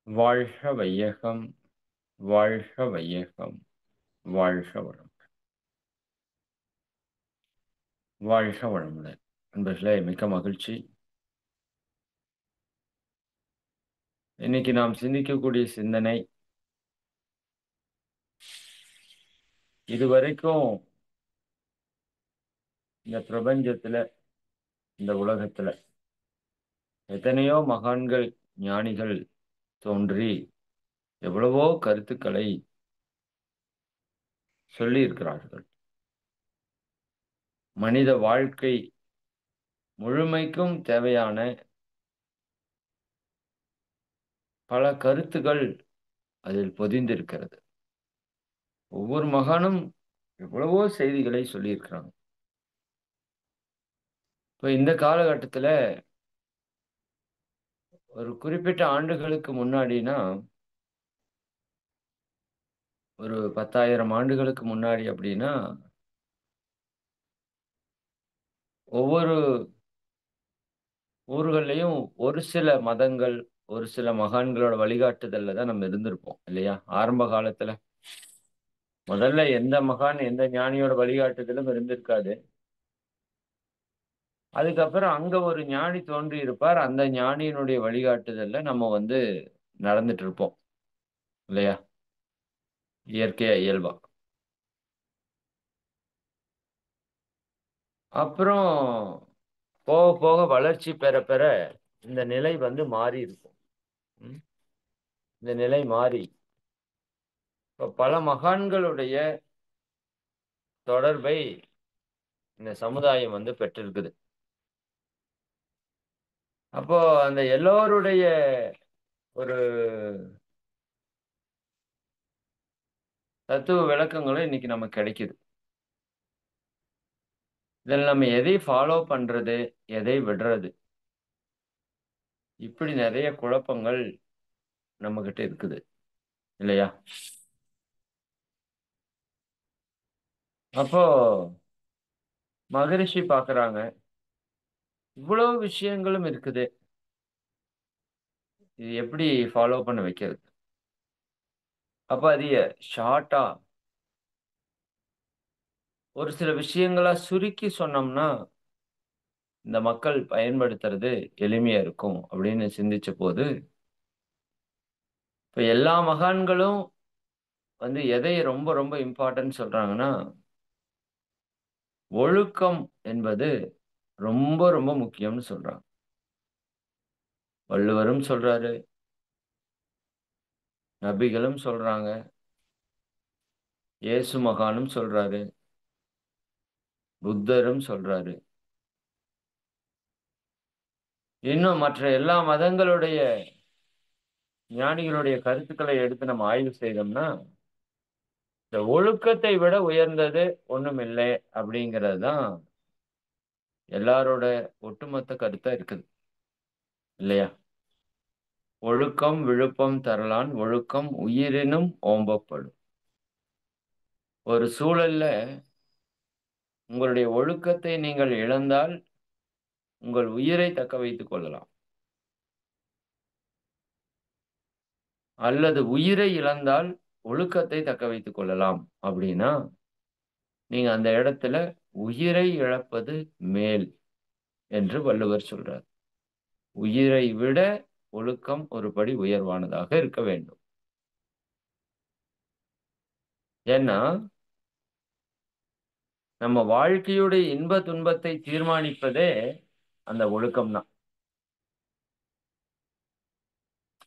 வாழ்க வையகம், வாழ்க வையகம், வாழ்க வளம், வாழ்க வளமுடன். அன்பர்களே, மிக்க மகிழ்ச்சி. இன்னைக்கு நாம் சிந்திக்கக்கூடிய சிந்தனை, இதுவரைக்கும் இந்த பிரபஞ்சத்துல, இந்த உலகத்துல எத்தனையோ மகான்கள், ஞானிகள் தோன்றி எவ்வளவோ கருத்துக்களை சொல்லி இருக்கிறார்கள். மனித வாழ்க்கை முழுமைக்கும் தேவையான பல கருத்துகள் அதில் பொதிந்திருக்கிறது. ஒவ்வொரு மகானும் எவ்வளவோ செய்திகளை சொல்லியிருக்கிறாங்க. இப்ப இந்த காலகட்டத்துல ஒரு குறிப்பிட்ட ஆண்டுகளுக்கு முன்னாடினா, ஒரு 10,000 ஆண்டுகளுக்கு முன்னாடி அப்படின்னா, ஒவ்வொரு ஊர்கள்லயும் ஒரு சில மதங்கள், ஒரு சில மகான்களோட வழிகாட்டுதல்ல தான் நம்ம இருந்திருப்போம் இல்லையா? ஆரம்ப காலத்துல. முதல்ல எந்த மகான், எந்த ஞானியோட வழிகாட்டுதலும் இருந்திருக்காது. அதுக்கப்புறம் அங்க ஒரு ஞானி தோன்றி இருப்பார். அந்த ஞானியினுடைய வழிகாட்டுதல்ல நம்ம நடந்துட்டு இருப்போம் இல்லையா? இயற்கையா, இயல்பா. அப்புறம் போக போக வளர்ச்சி பெற பெற இந்த நிலை மாறி இருக்கும். ம். இந்த நிலை மாறி இப்ப பல மகான்களுடைய தொடர்பை இந்த சமுதாயம் பெற்றிருக்குது. அப்போ அந்த எல்லோருடைய ஒரு தத்துவ விளக்கங்களும் இன்னைக்கு நமக்கு கிடைக்குது. இதில் நம்ம எதை ஃபாலோ பண்றது, எதை விடுறது, இப்படி நிறைய குழப்பங்கள் நம்ம கிட்ட இருக்குது இல்லையா? அப்போ மகரிஷி பாக்குறாங்க, இவ்வளவு விஷயங்களும் இருக்குது, இது எப்படி ஃபாலோ பண்ண வைக்கிறது? அப்ப அதைய ஷார்ட்டா ஒரு சில விஷயங்களா சுருக்கி சொன்னோம்னா இந்த மக்கள் பயன்படுத்துறது எளிமையா இருக்கும் அப்படின்னு சிந்திச்ச போது, இப்ப எல்லா மகான்களும் எதை ரொம்ப ரொம்ப இம்பார்ட்டன்ட் சொல்றாங்கன்னா, ஒழுக்கம் என்பது ரொம்ப ரொம்ப முக்கியம்னு சொல்றாங்க. வள்ளுவரும் சொல்றாரு, நபிகளும் சொல்றாங்க, இயேசு மகானும் சொல்றாரு, புத்தரும் சொல்றாரு. இன்னும் மற்ற எல்லா மதங்களுடைய ஞானிகளுடைய கருத்துக்களை எடுத்து நம்ம ஆய்வு செய்தோம்னா, இந்த ஒழுக்கத்தை விட உயர்ந்தது ஒண்ணுமில்லை அப்படிங்கிறது தான் எல்லாரோட ஒட்டுமொத்த கருத்தா இருக்குது இல்லையா? ஒழுக்கம் விழுப்பம் தரலான் ஒழுக்கம் உயிரினும் ஓம்பப்படும். ஒரு சூழல்ல உங்களுடைய ஒழுக்கத்தை நீங்கள் இழந்தால் உங்கள் உயிரை தக்க வைத்துக் கொள்ளலாம். அல்லது உயிரை இழந்தால் ஒழுக்கத்தை தக்க வைத்துக் கொள்ளலாம் அப்படின்னா, நீங்க அந்த இடத்துல உயிரை இழப்பது மேல் என்று வள்ளுவர் சொல்றார். உயிரை விட ஒழுக்கம் ஒரு படி உயர்வானதாக இருக்க வேண்டும். ஏன்னா, நம்ம வாழ்க்கையுடைய இன்ப துன்பத்தை தீர்மானிப்பதே அந்த ஒழுக்கம் தான்.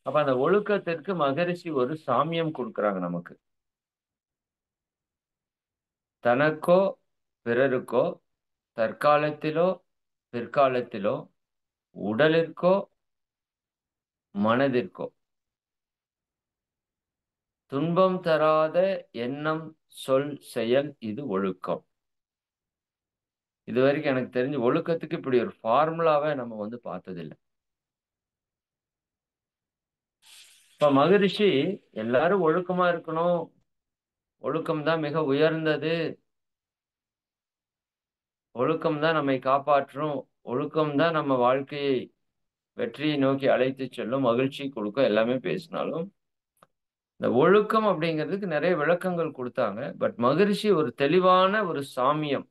அப்ப அந்த ஒழுக்கத்திற்கு மகரிஷி ஒரு சாமியம் கொடுக்கிறாங்க நமக்கு. தனக்கோ பிறருக்கோ தற்காலத்திலோ பிற்காலத்திலோ உடலிற்கோ மனதிற்கோ துன்பம் தராத எண்ணம் சொல் செயல் இது ஒழுக்கம். இதுவரைக்கும் எனக்கு தெரிஞ்சு ஒழுக்கத்துக்கு இப்படி ஒரு ஃபார்முலாவை நம்ம பார்த்ததில்லை. இப்ப மகரிஷி எல்லாரும் ஒழுக்கமா இருக்கணும், ஒழுக்கம் தான் மிக உயர்ந்தது, ஒழுக்கம் தான் நம்மை காப்பாற்றும், ஒழுக்கம் தான் நம்ம வாழ்க்கையை வெற்றியை நோக்கி அழைத்துச் செல்லும், மகிழ்ச்சி குடுக்கும் எல்லாமே பேசினாலும், இந்த ஒழுக்கம் அப்படிங்கிறதுக்கு நெறைய விளக்கங்கள் குடுத்தாங்க. பட் மகரிஷி ஒரு தெளிவான ஒரு சாமியம்,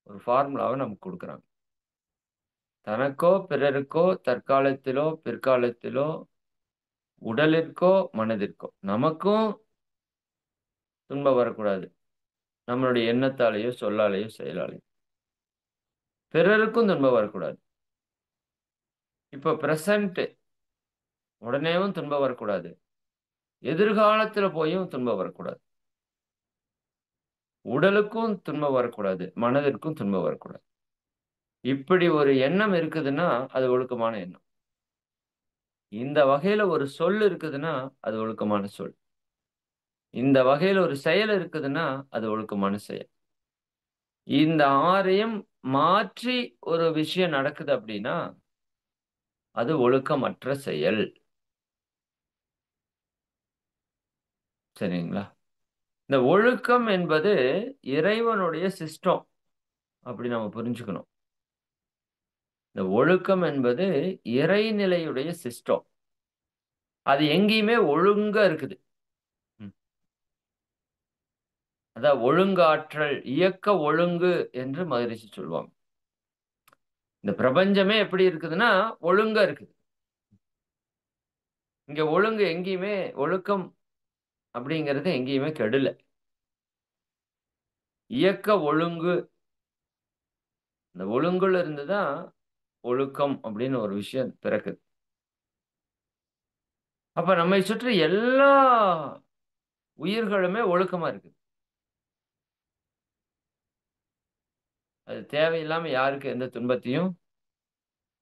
ஒரு ஃபார்முலாவ நமக்கு குடுக்குறாங்க. தனக்கோ, பிறருக்கோ, தற்காலத்திலோ, பிற்காலத்திலோ, உடலிற்கோ, மனதிற்கோ, நமக்கும் துன்பம் வரக்கூடாது. நம்மளுடைய எண்ணத்தாலேயோ, சொல்லாலேயோ, செயலாலேயோ. பிறருக்கும் துன்பம் வரக்கூடாது. இப்ப பிரசன்ட் உடனேவும் துன்பம் வரக்கூடாது. எதிர்காலத்துல போயும் துன்பம் வரக்கூடாது. உடலுக்கும் துன்பம் வரக்கூடாது. மனதிற்கும் துன்பம் வரக்கூடாது. இப்படி ஒரு எண்ணம் இருக்குதுன்னா, அது ஒழுக்கமான எண்ணம். இந்த வகையில ஒரு சொல் இருக்குதுன்னா, அது ஒழுக்கமான சொல். இந்த வகையில ஒரு செயல் இருக்குதுன்னா, அது ஒழுக்கமான செயல். இந்த 6யும் மாற்றி ஒரு விஷயம் நடக்குது அப்படின்னா, அது ஒழுக்கமற்ற செயல். சரிங்களா? இந்த ஒழுக்கம் என்பது இறைவனுடைய சிஸ்டம். அப்படி நம்ம புரிஞ்சுக்கணும். இந்த ஒழுக்கம் என்பது இறைநிலையுடைய சிஸ்டம். அது எங்கேயுமே ஒழுங்கா இருக்குது. ம். அதான் ஒழுங்காற்றல், இயக்க ஒழுங்கு என்று மகரிஷி சொல்லுவாங்க. இந்த பிரபஞ்சமே எப்படி இருக்குதுன்னா, ஒழுங்கா இருக்குது. இங்க ஒழுங்கு எங்கேயுமே ஒழுக்கம் அப்படிங்கிறது எங்கேயுமே கெடல. இயக்க ஒழுங்கு, இந்த ஒழுங்குல இருந்து தான் ஒழுக்கம் அப்படின்னு ஒரு விஷயம் பிறக்குது. அப்ப நம்மை சுற்றி எல்லா உயிர்களுமே ஒழுக்கமா இருக்குது. அது தேவையில்லாம யாருக்கும் எந்த துன்பத்தையும்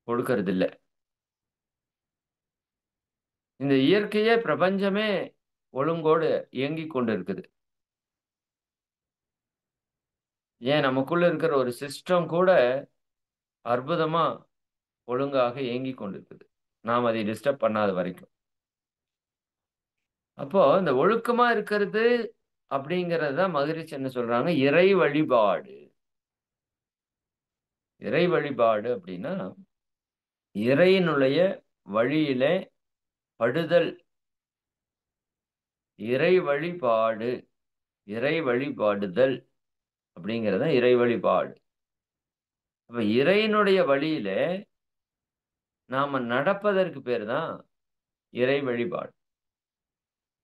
கொடுக்கறதில்ல. இந்த இயற்கையே, பிரபஞ்சமே ஒழுங்கோடு இயங்கிக் கொண்டு இருக்குது. ஏன் நமக்குள்ள இருக்கிற ஒரு சிஸ்டம் கூட அற்புதமா, ஒழுங்காக இயங்கிக் கொண்டிருக்குது. நாம் அதை டிஸ்டர்ப் பண்ணாத வரைக்கும். அப்போ இந்த ஒழுக்கமா இருக்கிறது அப்படிங்கிறது தான் மகரிஷி என்ன சொல்றாங்க, இறை வழிபாடு. இறை வழிபாடு அப்படின்னா, இறையினுடைய வழியிலே படுதல். இறை வழிபாடு, இறை வழிபாடுதல் அப்படிங்கிறது தான் இறை வழிபாடு. அப்ப இறையினுடைய வழியிலே நாம நடப்பதற்கு பேரு தான் இறை வழிபாடு.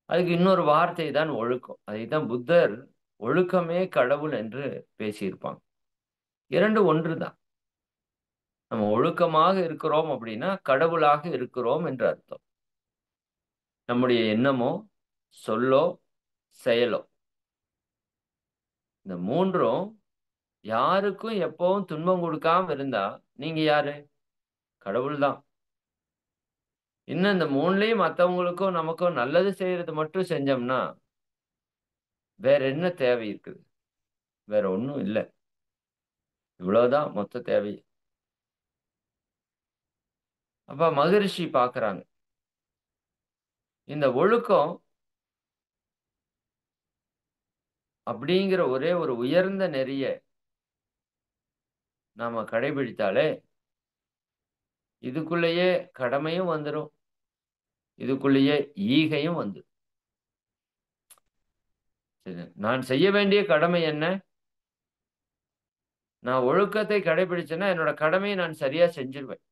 அதுக்கு இன்னொரு வார்த்தை தான் ஒழுக்கம். அதைத்தான் புத்தர் ஒழுக்கமே கடவுள் என்று பேசியிருப்பாங்க. 2 ஒன்று தான். நம்ம ஒழுக்கமாக இருக்கிறோம் அப்படின்னா, கடவுளாக இருக்கிறோம் என்று அர்த்தம். நம்முடைய எண்ணமோ, சொல்லோ, செயலோ இந்த 3ம் யாருக்கும் எப்பவும் துன்பம் குடுக்காம இருந்தா, நீங்க யாரு? கடவுள் தான். இன்னும் இந்த 3லயும் மத்தவங்களுக்கும், நமக்கும் நல்லது செய்யறது மட்டும் செஞ்சோம்னா, வேற என்ன தேவை இருக்குது? வேற ஒண்ணும் இல்ல. இவ்வளவுதான் மொத்த தேவை. அப்ப மகரிஷி பார்க்குறாங்க. இந்த ஒழுக்கம் அப்படிங்கிற ஒரே ஒரு உயர்ந்த நெறிய நாம கடைபிடித்தாலே, இதுக்குள்ளேயே கடமையும் வந்துரும். இதுக்குள்ளேயே ஈகையும் வந்துரும். சரி. நான் செய்ய வேண்டிய கடமை என்ன? நான் ஒழுக்கத்தை கடைபிடிச்சேன்னா, என்னோட கடமைய நான் சரியா செஞ்சுருவேன்.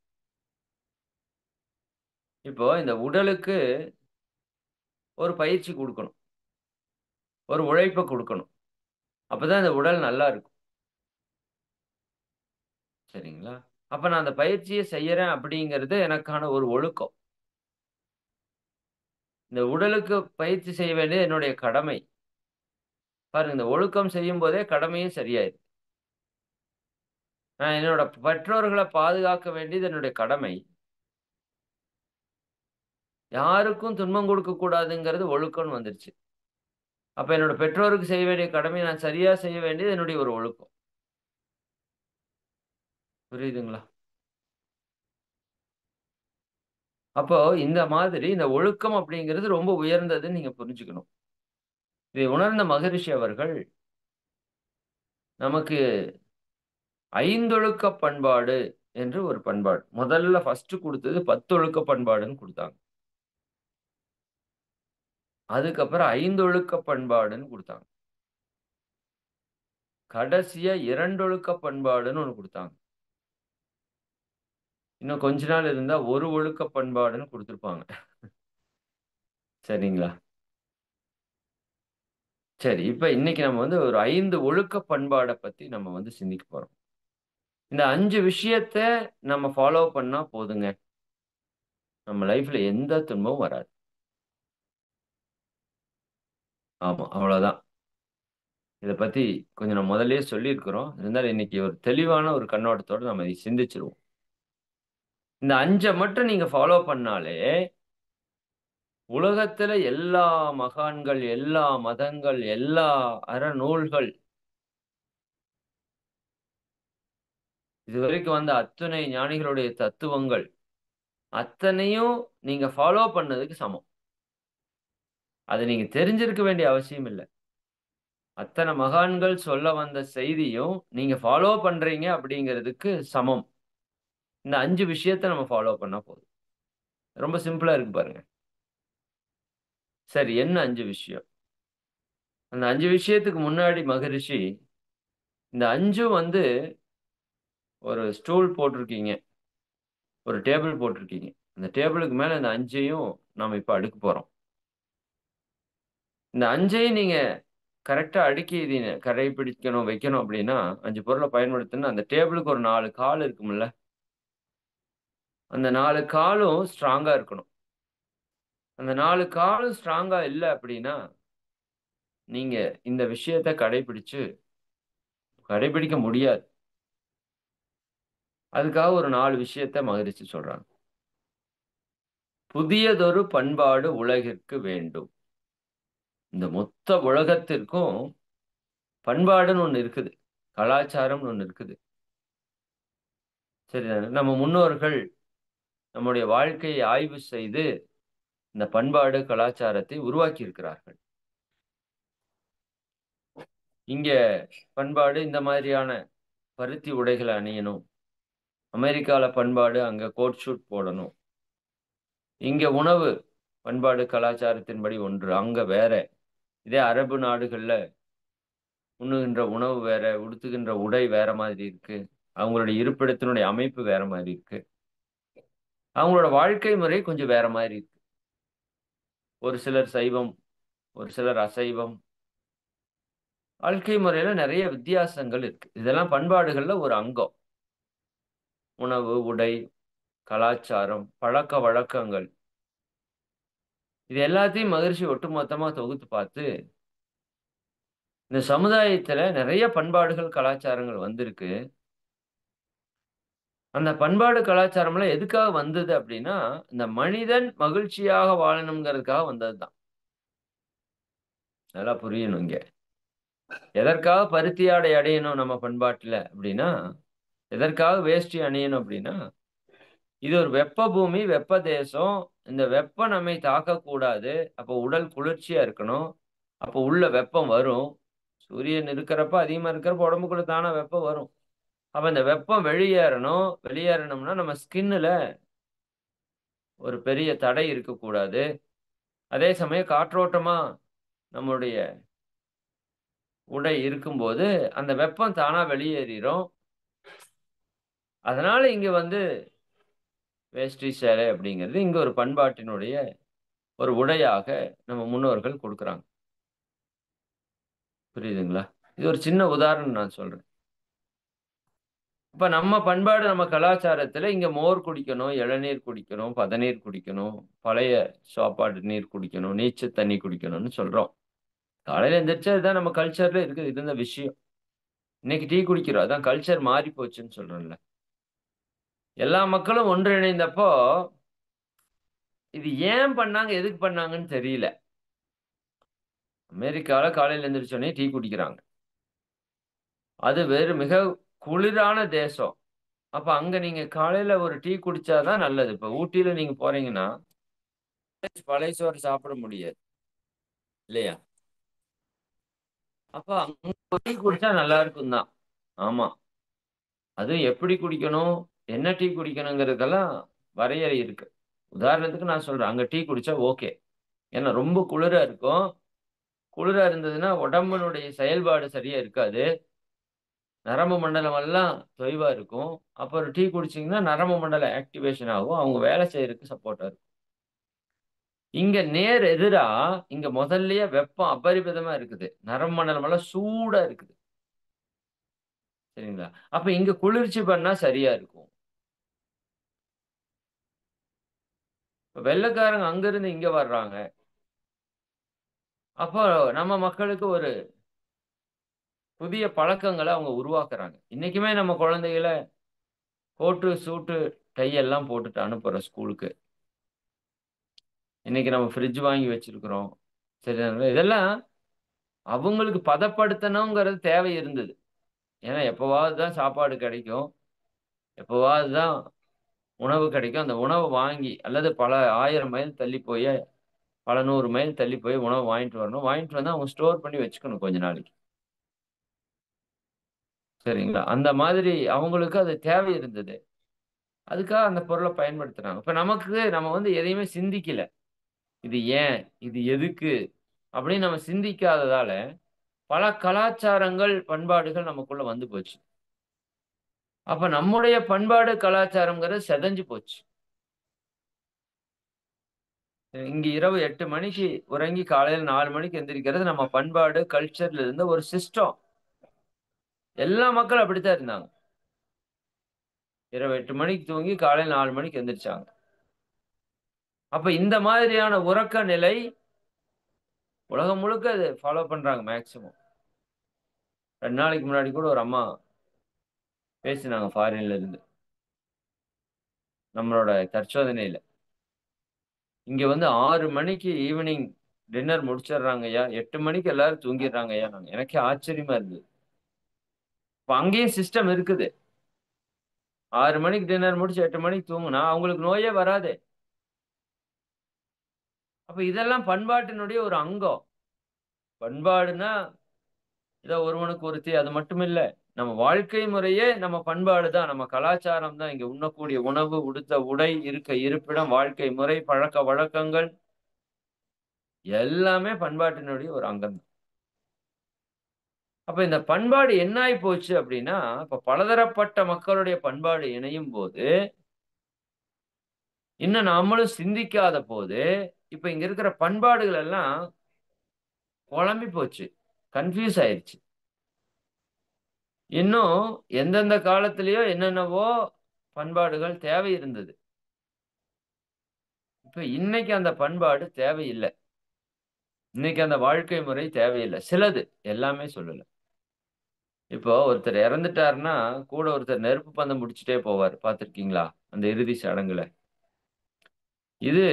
இப்போ இந்த உடலுக்கு ஒரு பயிற்சி குடுக்கணும். ஒரு உழைப்ப குடுக்கணும். அப்பதான் இந்த உடல் நல்லா இருக்கும். சரிங்களா? அப்ப நான் அந்த பயிற்சிய செய்யறேன் அப்படிங்கிறது எனக்கான ஒரு ஒழுக்கம். இந்த உடலுக்கு பயிற்சி செய்ய வேண்டியது என்னுடைய கடமை. பாருங்க இந்த ஒழுக்கம் செய்யும்போதே கடமையும் சரியாயிரும். நான் என்னோட பெற்றோர்கள பாதுகாக்க வேண்டியது என்னுடைய கடமை. யாருக்கும் துன்பம் குடுக்கக் கூடாதுங்கிறது ஒழுக்கம்னு வந்துருச்சு. அப்ப என்னோட பெற்றோருக்கு செய்ய வேண்டிய கடமைய நான் சரியா செய்ய வேண்டியது என்னுடைய ஒரு ஒழுக்கம். புரியுதுங்களா? அப்போ இந்த மாதிரி இந்த ஒழுக்கம் அப்படிங்கிறது ரொம்ப உயர்ந்ததுன்னு நீங்க புரிஞ்சுக்கணும். இதை உணர்ந்த மகரிஷி அவர்கள் நமக்கு ஐந்தொழுக்க பண்பாடு என்று ஒரு பண்பாடு. முதல்ல ஃபர்ஸ்ட் குடுத்தது 10 ஒழுக்க பண்பாடுன்னு குடுத்தாங்க. அதுக்கப்புறம் 5 ஒழுக்க பண்பாடுன்னு குடுத்தாங்க. கடைசியா 2 ஒழுக்க பண்பாடுன்னு ஒண்ணு குடுத்தாங்க. இன்னும் கொஞ்ச நாள் இருந்தா 1 ஒழுக்க பண்பாடுன்னு குடுத்திருப்பாங்க. சரிங்களா? சரி. இப்ப இன்னைக்கு நம்ம வந்து ஒரு 5 ஒழுக்க பண்பாட பத்தி நம்ம வந்து சிந்திக்க போறோம். இந்த 5 விஷயத்த நம்ம ஃபாலோ பண்ணா போதுங்க. நம்ம லைஃப்ல எந்த துன்பமும் வராது. ஆமா, அவ்வளோதான். இத பத்தி கொஞ்சம் நம்ம முதல்லயே சொல்லியிருக்கிறோம். இருந்தாலும் இன்னைக்கு ஒரு தெளிவான ஒரு கண்ணோட்டத்தோட நம்ம இதை சிந்திச்சுருவோம். இந்த 5 மட்டும் நீங்க ஃபாலோ பண்ணாலே, உலகத்துல எல்லா மகான்கள், எல்லா மதங்கள், எல்லா அறநூல்கள், இதுவரைக்கும் வந்த அத்துணை ஞானிகளுடைய தத்துவங்கள், அத்தனையும் நீங்க ஃபாலோ பண்ணதுக்கு சமம். அத நீங்க தெரிஞ்சிருக்க வேண்டிய அவசியம் இல்ல. அத்தன மகான்கள் சொல்ல வந்த செய்தியும், நீங்க ஃபாலோ பண்றீங்க அப்படிங்கிறதுக்கு சமம். இந்த 5 விஷயத்த நம்ம ஃபாலோ பண்ணா போதும். ரொம்ப சிம்பிளா இருக்கு பாருங்க. சரி என்ன 5 விஷயம்? அந்த 5 விஷயத்துக்கு முன்னாடி மகரிஷி, இந்த 5ம் வந்து ஒரு ஸ்டூல் போட்டிருக்கீங்க. ஒரு டேபிள் போட்டிருக்கீங்க. அந்த டேபிளுக்கு மேல இந்த 5யும் நாம இப்ப அடுக்க போறோம். இந்த 5யும் நீங்க கரெக்ட்டா அடுக்கி இத கடைபிடிக்கணும், வைக்கணும் அப்படின்னா, 5 பொருள பயன்படுத்தணும்னா, அந்த டேபிளுக்கு ஒரு 4 கால் இருக்கும்ல. அந்த 4 காலும் ஸ்ட்ராங்கா இருக்கணும். அந்த 4 காலும் ஸ்ட்ராங்கா இல்ல அப்படின்னா, நீங்க இந்த விஷயத்த கடைபிடிக்க முடியாது. அதுக்காக ஒரு 4 விஷயத்த மகிழ்ச்சி சொல்றாங்க. புதியதொரு பண்பாடு உலகிற்கு வேண்டும். இந்த மொத்த உலகத்திற்கும் பண்பாடுன்னு ஒண்ணு இருக்குது. கலாச்சாரம்னு ஒண்ணு இருக்குது. சரிதானே? நம்ம முன்னோர்கள் நம்முடைய வாழ்க்கையை ஆய்வு செய்து, இந்த பண்பாடு, கலாச்சாரத்தை உருவாக்கி இருக்கிறார்கள். இங்க பண்பாடு இந்த மாதிரியான பருத்தி உடைகள அணியணும். அமெரிக்கால பண்பாடு அங்க கோட் ஷூட் போடணும். இங்க உணவு பண்பாடு, கலாச்சாரத்தின்படி ஒன்று. அங்க வேற. இதே அரபு நாடுகள்ல உண்ணுகின்ற உணவு வேற, உடுத்துகின்ற உடை வேற மாதிரி இருக்கு. அவங்களுடைய இருப்பிடத்தினுடைய அமைப்பு வேற மாரி இருக்கு. அவங்களோட வாழ்க்கை முறை கொஞ்சம் வேற மாரி இருக்கு. ஒரு சிலர் சைவம், ஒரு சிலர் அசைவம். வாழ்க்கை முறையில நெறைய வித்தியாசங்கள் இருக்கு. இதெல்லாம் பண்பாடுகள்ல ஒரு அங்கம். உணவு, உடை, கலாச்சாரம், பழக்கவழக்கங்கள். இது எல்லாத்தையும் மகரிஷி ஒட்டுமொத்தமா தொகுத்து பார்த்து, இந்த சமுதாயத்துல நெறைய பண்பாடுகள், கலாச்சாரங்கள் வந்திருக்கு. அந்த பண்பாடு, கலாச்சாரம்லாம் எதுக்காக வந்தது அப்டின்னா, இந்த மனிதன் மகிழ்ச்சியாக வாழணும்ங்கிறதுக்காக வந்தது தான். நல்லா புரியணும் இங்க. எதற்காக பருத்தி ஆடை அணியணும் நம்ம பண்பாட்டுல அப்டின்னா, எதற்காக வேஷ்டி அணியணும் அப்டின்னா, இது ஒரு வெப்ப பூமி, வெப்ப தேசம். இந்த வெப்பம் நம்மை தாக்கக்கூடாது. அப்போ உடல் குளிர்ச்சியா இருக்கணும். அப்போ உள்ள வெப்பம் வரும். சூரியன் இருக்கிறப்ப, அதிகமா இருக்கிறப்ப உடம்புக்குள்ள தானா வெப்பம் வரும். அப்ப இந்த வெப்பம் வெளியேறணும். வெளியேறணும்னா நம்ம ஸ்கின்ல ஒரு பெரிய தடை இருக்கக்கூடாது. அதே சமயம் காற்றோட்டமா நம்முடைய உடை இருக்கும்போது, அந்த வெப்பம் தானா வெளியேறிரும். அதனால இங்க வந்து வேஷ்டி, சேலை அப்படிங்கிறது இங்க ஒரு பண்பாட்டினுடைய ஒரு உடையாக நம்ம முன்னோர்கள் குடுக்குறாங்க. புரியுதுங்களா? இது ஒரு சின்ன உதாரணம் நான் சொல்றேன். இப்ப நம்ம பண்பாடு, நம்ம கலாச்சாரத்துல இங்க மோர் குடிக்கணும், இளநீர் குடிக்கணும், பதநீர் குடிக்கணும், பழைய சாப்பாடு நீர் குடிக்கணும், நீச்ச தண்ணி குடிக்கணும்னு சொல்றோம். காலையில எந்திரிச்சா இதுதான் நம்ம கல்ச்சர்ல இருந்த விஷயம். இன்னைக்கு டீ குடிக்கிறோம். அதான் கல்ச்சர் மாறி போச்சுன்னு சொல்றேன்ல. எல்லா மக்களும் ஒன்றிணைந்தப்போ, இது ஏன் பண்ணாங்க, எதுக்கு பண்ணாங்கன்னு தெரியல. அமெரிக்கால காலையில எந்திரிச்ச உடனே டீ குடிக்கிறாங்க. அது வேறு மிக குளிரான தேசம். அப்ப அங்க நீங்க காலையில ஒரு டீ குடிச்சா தான் நல்லது. இப்ப ஊட்டியில நீங்க போறீங்கன்னா, பழைய சோறு சாப்பிட முடியாது. இல்லையா? அப்ப அங்க டீ குடிச்சா நல்லா இருக்கும் தான். ஆமா. அதுவும் எப்படி குடிக்கணும்? என்ன டீ குடிக்கணுங்கிறதுக்கெல்லாம் வரையறை இருக்கு. உதாரணத்துக்கு நான் சொல்றேன். அங்க டீ குடிச்சா ஓகே. ஏன்னா ரொம்ப குளிரா இருக்கும். குளிரா இருந்ததுன்னா, உடம்பினுடைய செயல்பாடு சரியா இருக்காது. நரம்பு மண்டலம் எல்லாம் தொய்வா இருக்கும். அப்புறம் டீ குடிச்சீங்கன்னா, நரம்பு மண்டலம் ஆக்டிவேஷன் ஆகும். அவங்க வேலை செய்யறதுக்கு சப்போர்ட்டா இருக்கும். இங்க நேர் எதிரா, இங்க முதல்லயே வெப்பம் அபரிமிதமா இருக்குது. நரம்பு மண்டலம் எல்லாம் சூடா இருக்குது. சரிங்களா? அப்ப இங்க குளிர்ச்சி பண்ணா சரியா இருக்கும். இப்ப வெள்ளைக்காரங்க அங்கிருந்து இங்க வர்றாங்க. அப்போ நம்ம மக்களுக்கு ஒரு புதிய பழக்கங்கள அவங்க உருவாக்குறாங்க. இன்னைக்குமே நம்ம குழந்தைகள கோட்டு, சூட்டு, டை எல்லாம் போட்டுட்டு அனுப்புறோம் ஸ்கூலுக்கு. இன்னைக்கு நம்ம ஃப்ரிட்ஜ் வாங்கி வச்சிருக்கிறோம். சரிதானுங்களா? இதெல்லாம் அவங்களுக்கு பதப்படுத்தணுங்கிறது தேவை இருந்தது. ஏன்னா எப்பவாவது தான் சாப்பாடு கிடைக்கும். எப்பவாவது தான் உணவு கிடைக்கும். அந்த உணவ வாங்கி அல்லது பல 1000 மைல் தள்ளி போய், பல 100 மைல் தள்ளி போய் உணவு வாங்கிட்டு வரணும். வாங்கிட்டு வந்து அவங்க ஸ்டோர் பண்ணி வச்சுக்கணும் கொஞ்ச நாளைக்கு. சரிங்களா? அந்த மாதிரி அவங்களுக்கு அது தேவை இருந்தது. அதுக்காக அந்த பொருள பயன்படுத்துறாங்க. இப்ப நமக்கு நம்ம வந்து எதையுமே சிந்திக்கல. இது ஏன்? இது எதுக்கு? அப்படின்னு நம்ம சிந்திக்காததால, பல கலாச்சாரங்கள், பண்பாடுகள் நமக்குள்ள வந்து போச்சு. அப்ப நம்முடைய பண்பாடு, கலாச்சாரம்ங்கிறது சிதைஞ்சு போச்சு. இங்க இரவு 8 மணிக்கு உறங்கி காலையில 4 மணிக்கு எந்திரிக்கிறது நம்ம பண்பாடு, கல்ச்சர்ல இருந்த ஒரு சிஸ்டம். எல்லா மக்களும் அப்படித்தான் இருந்தாங்க. இரவு 8 மணிக்கு தூங்கி காலையில 4 மணிக்கு எந்திரிச்சாங்க. அப்ப இந்த மாதிரியான உறக்க நிலை உலகம் முழுக்க அது ஃபாலோ பண்றாங்க மேக்ஸிமம். 2 நாளைக்கு முன்னாடி கூட ஒரு அம்மா பேசினாங்க ஃபாரின்ல இருந்து. நம்மளோட தற்சோதனையில. இங்க வந்து 6 மணிக்கு ஈவினிங் டின்னர் முடிச்சிடுறாங்கய்யா. 8 மணிக்கு எல்லாரும் தூங்கிடுறாங்கய்யான்னாங்க. எனக்கே ஆச்சரியமா இருந்தது. இப்ப அங்கேயும் சிஸ்டம் இருக்குது. 6 மணிக்கு டின்னர் முடிச்சு 8 மணிக்கு தூங்குனா, அவங்களுக்கு நோயே வராதே! அப்ப இதெல்லாம் பண்பாட்டினுடைய ஒரு அங்கம். பண்பாடுன்னா, ஏதோ ஒருவனுக்கு ஒருத்தி அது மட்டும் இல்ல. நம்ம வாழ்க்கை முறையே நம்ம பண்பாடு தான். நம்ம கலாச்சாரம் தான். இங்க உண்ணக்கூடிய உணவு, உடுத்த உடை, இருக்க இருப்பிடம், வாழ்க்கை முறை, பழக்கவழக்கங்கள் எல்லாமே பண்பாட்டினுடைய ஒரு அங்கம் தான். அப்ப இந்த பண்பாடு என்னாயி போச்சு அப்டின்னா, இப்ப பலதரப்பட்ட மக்களுடைய பண்பாடு இணையும்போது, இன்னும் நம்மளும் சிந்திக்காத போது, இப்ப இங்க இருக்கிற பண்பாடுகள் எல்லாம் குழம்பி போச்சு. கன்ஃப்யூஸ் ஆயிருச்சு. இன்னும் எந்தெந்த காலத்திலயோ என்னென்னவோ பண்பாடுகள் தேவை இருந்தது. இப்ப இன்னைக்கு அந்த பண்பாடு தேவையில்ல. இன்னைக்கு அந்த வாழ்க்கை முறை தேவையில்ல. சிலது, எல்லாமே சொல்லல. இப்போ ஒருத்தர் இறந்துட்டாருன்னா, கூட ஒருத்தர் நெருப்பு பந்தம் புடிச்சுட்டே போவாரு. பார்த்திருக்கீங்களா? அந்த இறுதி சடங்குல. இது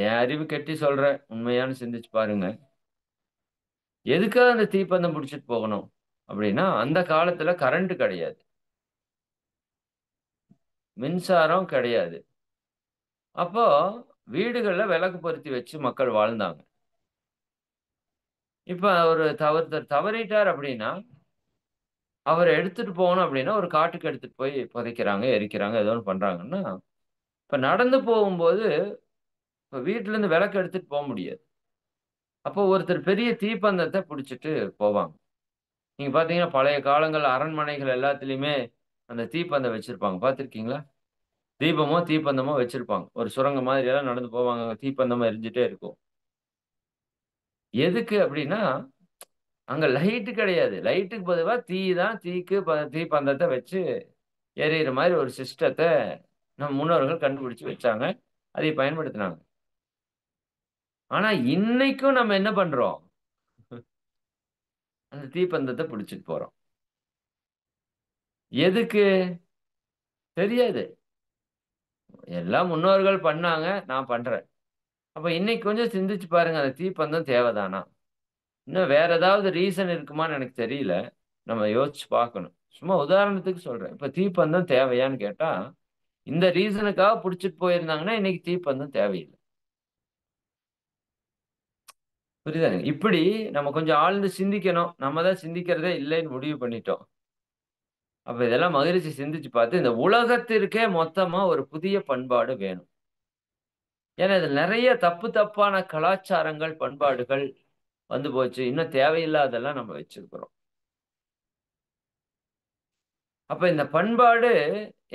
என் அறிவு கெட்டி சொல்றேன். உண்மையான்னு சிந்திச்சு பாருங்க. எதுக்காக அந்த தீப்பந்தம் புடிச்சுட்டு போகணும்? அப்படின்னா, அந்த காலத்துல கரண்ட் கிடையாது. மின்சாரம் கிடையாது. அப்போ வீடுகள்ல விளக்கு பொருத்தி வச்சு மக்கள் வாழ்ந்தாங்க. இப்ப ஒருத்தர் தவறிட்டார் அப்படின்னா, அவர எடுத்துட்டு போகணும் அப்படின்னா, ஒரு காட்டுக்கு எடுத்துட்டு போய் புதைக்கிறாங்க, எரிக்கிறாங்க, ஏதோ ஒண்ணு பண்றாங்கன்னா, இப்ப நடந்து போகும்போது, இப்ப வீட்லருந்து விளக்கு எடுத்துட்டு முடியாது. அப்போ ஒருத்தர் பெரிய தீப்பந்தத்த புடிச்சிட்டு போவாங்க. நீங்க பார்த்தீங்கன்னா, பழைய காலங்கள்ல அரண்மனைகள் எல்லாத்துலயுமே அந்த தீப்பந்தம் வச்சிருப்பாங்க. பார்த்திருக்கீங்களா? தீபமோ, தீப்பந்தமோ வச்சிருப்பாங்க. ஒரு சுரங்கம் மாதிரியெல்லாம் நடந்து போவாங்க. தீப்பந்தமும் எரிஞ்சுட்டே இருக்கும். எதுக்கு அப்டின்னா, அங்க லைட் கிடையாது. லைட்டுக்கு பதிலா தீ தான். தீக்கு தீப்பந்தத்த வச்சு எரியிற மாரி ஒரு சிஸ்டத்த நம் முன்னோர்கள் கண்டுபிடிச்சு வச்சாங்க. அதை பயன்படுத்தினாங்க. ஆனா, இன்னைக்கும் நம்ம என்ன பண்றோம்? அந்த தீப்பந்தத்த பிடிச்சுட்டு போறோம். எதுக்கு? தெரியாது. எல்லாம் முன்னோர்கள் பண்ணாங்க. நான் பண்றேன். அப்ப இன்னைக்கு கொஞ்சம் சிந்திச்சு பாருங்க. அந்த தீப்பந்தம் தேவதானா? இன்னும் வேற ஏதாவது ரீசன் இருக்குமான்னு எனக்கு தெரியல. நம்ம யோசிச்சு பார்க்கணும். சும்மா உதாரணத்துக்கு சொல்றேன். இப்ப தீப்பந்தம் தேவையான்னு கேட்டா, இந்த ரீசனுக்காக புடிச்சிட்டு போயிருந்தாங்கன்னா, இன்னைக்கு தீப்பந்தம் தேவையில்ல. புரியுதாங்க? இப்படி நம்ம கொஞ்சம் ஆழ்ந்து சிந்திக்கணும். நம்ம தான் சிந்திக்கிறதே இல்லைன்னு முடிவு பண்ணிட்டோம். அப்ப இதெல்லாம் மகிழ்ச்சி சிந்திச்சு பார்த்து, இந்த உலகத்திற்கே மொத்தமா ஒரு புதிய பண்பாடு வேணும். ஏன்னா, இதுல நெறைய தப்பு தப்பான கலாச்சாரங்கள், பண்பாடுகள் வந்து போச்சு. இன்னும் தேவையில்லாததெல்லாம் நம்ம வச்சிருக்கிறோம். அப்ப இந்த பண்பாடு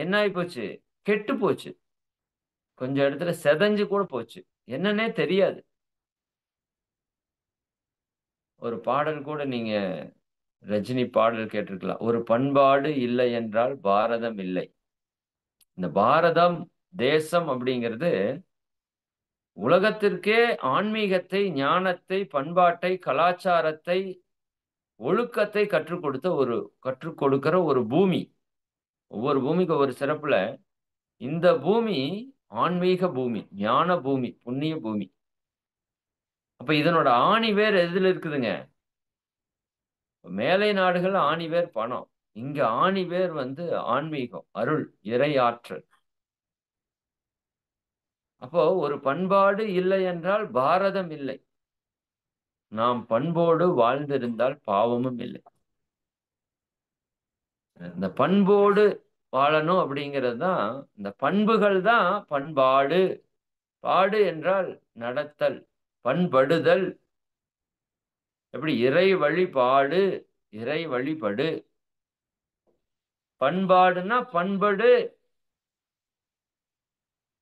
என்ன ஆயி போச்சு? கெட்டு போச்சு. கொஞ்சம் இடத்துல செதஞ்சு கூட போச்சு. என்னன்னே தெரியாது. ஒரு பாடல் கூட நீங்க ரஜினி பாடல் கேட்டிருக்கலாம். "ஒரு பண்பாடு இல்லை என்றால் பாரதம் இல்லை." இந்த பாரதம், தேசம் அப்படிங்கிறது உலகத்திற்கே ஆன்மீகத்தை, ஞானத்தை, பண்பாட்டை, கலாச்சாரத்தை, ஒழுக்கத்தை கற்றுக் கொடுக்கிற ஒரு பூமி. ஒவ்வொரு பூமிக்கும் ஒவ்வொரு சிறப்புல, இந்த பூமி ஆன்மீக பூமி, ஞான பூமி, புண்ணிய பூமி. அப்ப இதனோட ஆணி வேர் எதுல இருக்குதுங்க? மேலை நாடுகள்ல ஆணி வேர் பணம். இங்க ஆணி வேர் வந்து ஆன்மீகம், அருள், இறை ஆற்றல். அப்போ ஒரு பண்பாடு இல்லை என்றால் பாரதம் இல்லை. நாம் பண்போடு வாழ்ந்திருந்தால் பாவமும் இல்லை. இந்த பண்போடு வாழணும் அப்படிங்கிறது தான், இந்த பண்புகள் தான் பண்பாடு. பாடு என்றால் நடத்தல், பண்படுதல். எப்படி இறை வழிபாடு, இறை வழிபடு. பண்பாடுன்னா பண்படு,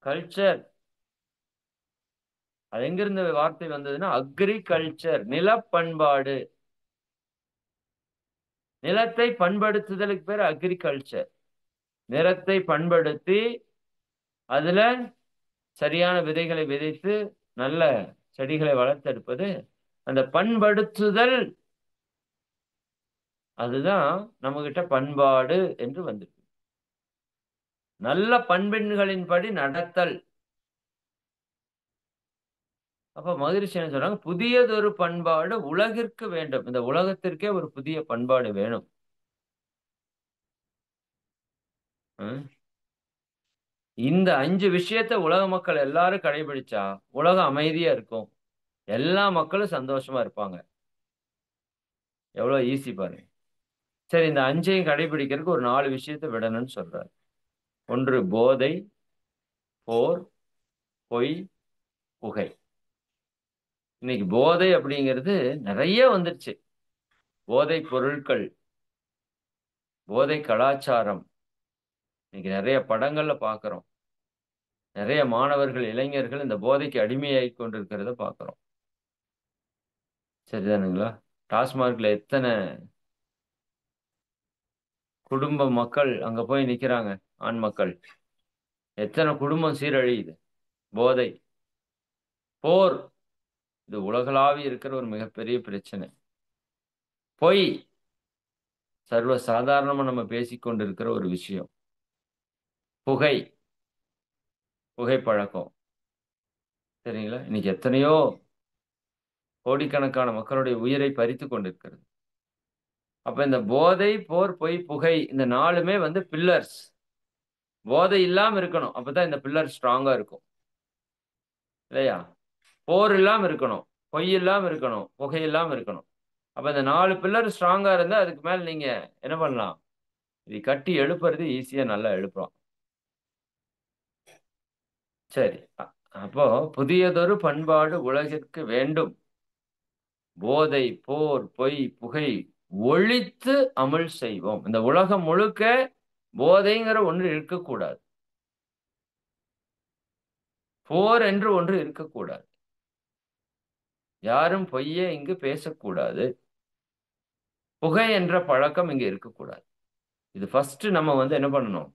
கல்ச்சர். அது எங்கிருந்து வார்த்தை வந்ததுன்னா, அக்ரிகல்ச்சர், நிலப்பண்பாடு. நிலத்தை பண்படுத்துதலுக்கு பேரு அக்ரிகல்ச்சர். நிலத்தை பண்படுத்தி, அதுல சரியான விதைகளை விதைத்து, நல்ல செடிகளை வளர்த்தெடுப்பது, அந்த பண்படுத்துதல். அதுதான் நம்மகிட்ட பண்பாடு என்று வந்திருக்கு. நல்ல பண்பின்களின்படி நடத்தல். அப்ப மகிழ்ச்சி என்ன சொல்றாங்க? புதியதொரு பண்பாடு உலகிற்கு வேண்டும். இந்த உலகத்திற்கே ஒரு புதிய பண்பாடு வேணும். ம். இந்த 5 விஷயத்த உலக மக்கள் எல்லாரும் கடைபிடிச்சா, உலகம் அமைதியா இருக்கும். எல்லா மக்களும் சந்தோஷமா இருப்பாங்க. எவ்வளோ ஈஸி பாருங்க. சரி, இந்த 5யும் கடைபிடிக்கிறதுக்கு ஒரு 4 விஷயத்த விடணும்னு சொல்றாரு. 1 போதை, போர், பொய், புகை. இன்னைக்கு போதை அப்படிங்கிறது நெறைய வந்துருச்சு. போதைப் பொருட்கள், போதை கலாச்சாரம். இன்னைக்கு நெறைய படங்கள்ல பார்க்கிறோம். நெறைய மாணவர்கள், இளைஞர்கள் இந்த போதைக்கு அடிமையாகிக் கொண்டிருக்கிறத பார்க்கிறோம். சரிதானுங்களா? டாஸ்மார்க்ல எத்தன குடும்ப மக்கள் அங்க போய் நிக்கிறாங்க, ஆண் மக்கள். எத்தன குடும்பம் சீரழியுது. போதை, போர். இது உலகளாவிய இருக்கிற ஒரு மிகப்பெரிய பிரச்சனை. பொய், சர்வ சாதாரணமா நம்ம பேசிக் கொண்டிருக்கிற ஒரு விஷயம். புகை, புகைப்பழக்கம். சரிங்களா? இன்னைக்கு எத்தனையோ கோடிக்கணக்கான மக்களுடைய உயிரை பறித்துக் கொண்டிருக்கிறது. அப்ப இந்த போதை, போர், பொய், புகை இந்த 4மே வந்து பில்லர்ஸ். போதை இல்லாம இருக்கணும். அப்பதான் இந்த பில்லர் ஸ்ட்ராங்கா இருக்கும். இல்லையா? போர் இல்லாம இருக்கணும். பொய் இல்லாம இருக்கணும். புகை இல்லாம இருக்கணும். அப்ப இந்த 4 பில்லர் ஸ்ட்ராங்கா இருந்தா, அதுக்கு மேல நீங்க என்ன பண்ணலாம்? இதை கட்டி எழுப்புறது ஈஸியா நல்லா எழுப்பலாம். சரி. அப்போ புதியதொரு பண்பாடு உலகிற்கு வேண்டும். போதை, போர், பொய், புகை ஒழித்து அமுல் செய்வோம். இந்த உலகம் முழுக்க போதைங்கிற ஒன்று இருக்கக்கூடாது. போர் என்று ஒன்று இருக்கக்கூடாது. யாரும் பொய்யே இங்கு பேசக்கூடாது. புகை என்ற பழக்கம் இங்க இருக்கக்கூடாது. இது ஃபர்ஸ்ட் நம்ம வந்து என்ன பண்ணணும்?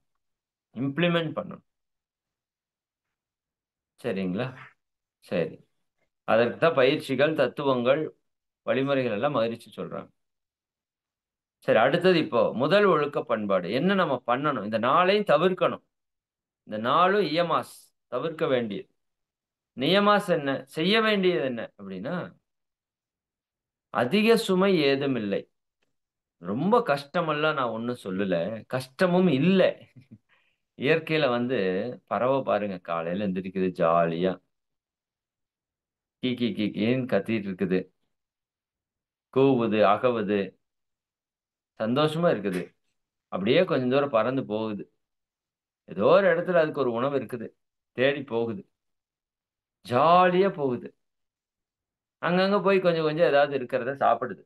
இம்ப்ளிமெண்ட் பண்ணணும். சரிங்களா? சரி. அதற்கு தான் பயிற்சிகள், தத்துவங்கள், வழிமுறைகள் எல்லாம் மகிழ்ச்சி சொல்றாங்க. சரி, அடுத்தது இப்போ முதல் ஒழுக்க பண்பாடு. என்ன நம்ம பண்ணணும்? இந்த 4யும் தவிர்க்கணும். இந்த 4ம் இயமாஸ். தவிர்க்க வேண்டியது. நியமாஸ் என்ன? செய்ய வேண்டியது என்ன? அப்படின்னா, அதிக சுமை ஏதுமில்லை. ரொம்ப கஷ்டமெல்லாம் நான் ஒண்ணும் சொல்லல. கஷ்டமும் இல்ல. இயற்கையில வந்து பறவை பாருங்க, காலையில எந்திரிக்குது ஜாலியா. கீ கீ கீ கீன்னு கத்திட்டு இருக்குது. கூவுது, அகவுது, சந்தோஷமா இருக்குது. அப்படியே கொஞ்சம் தூரம் பறந்து போகுது. ஏதோ ஒரு இடத்துல அதுக்கு ஒரு உணவு இருக்குது. தேடி போகுது. ஜாலியா போகுது. அங்கங்க போய் கொஞ்சம் கொஞ்சம் ஏதாவது இருக்கிறத சாப்பிடுது.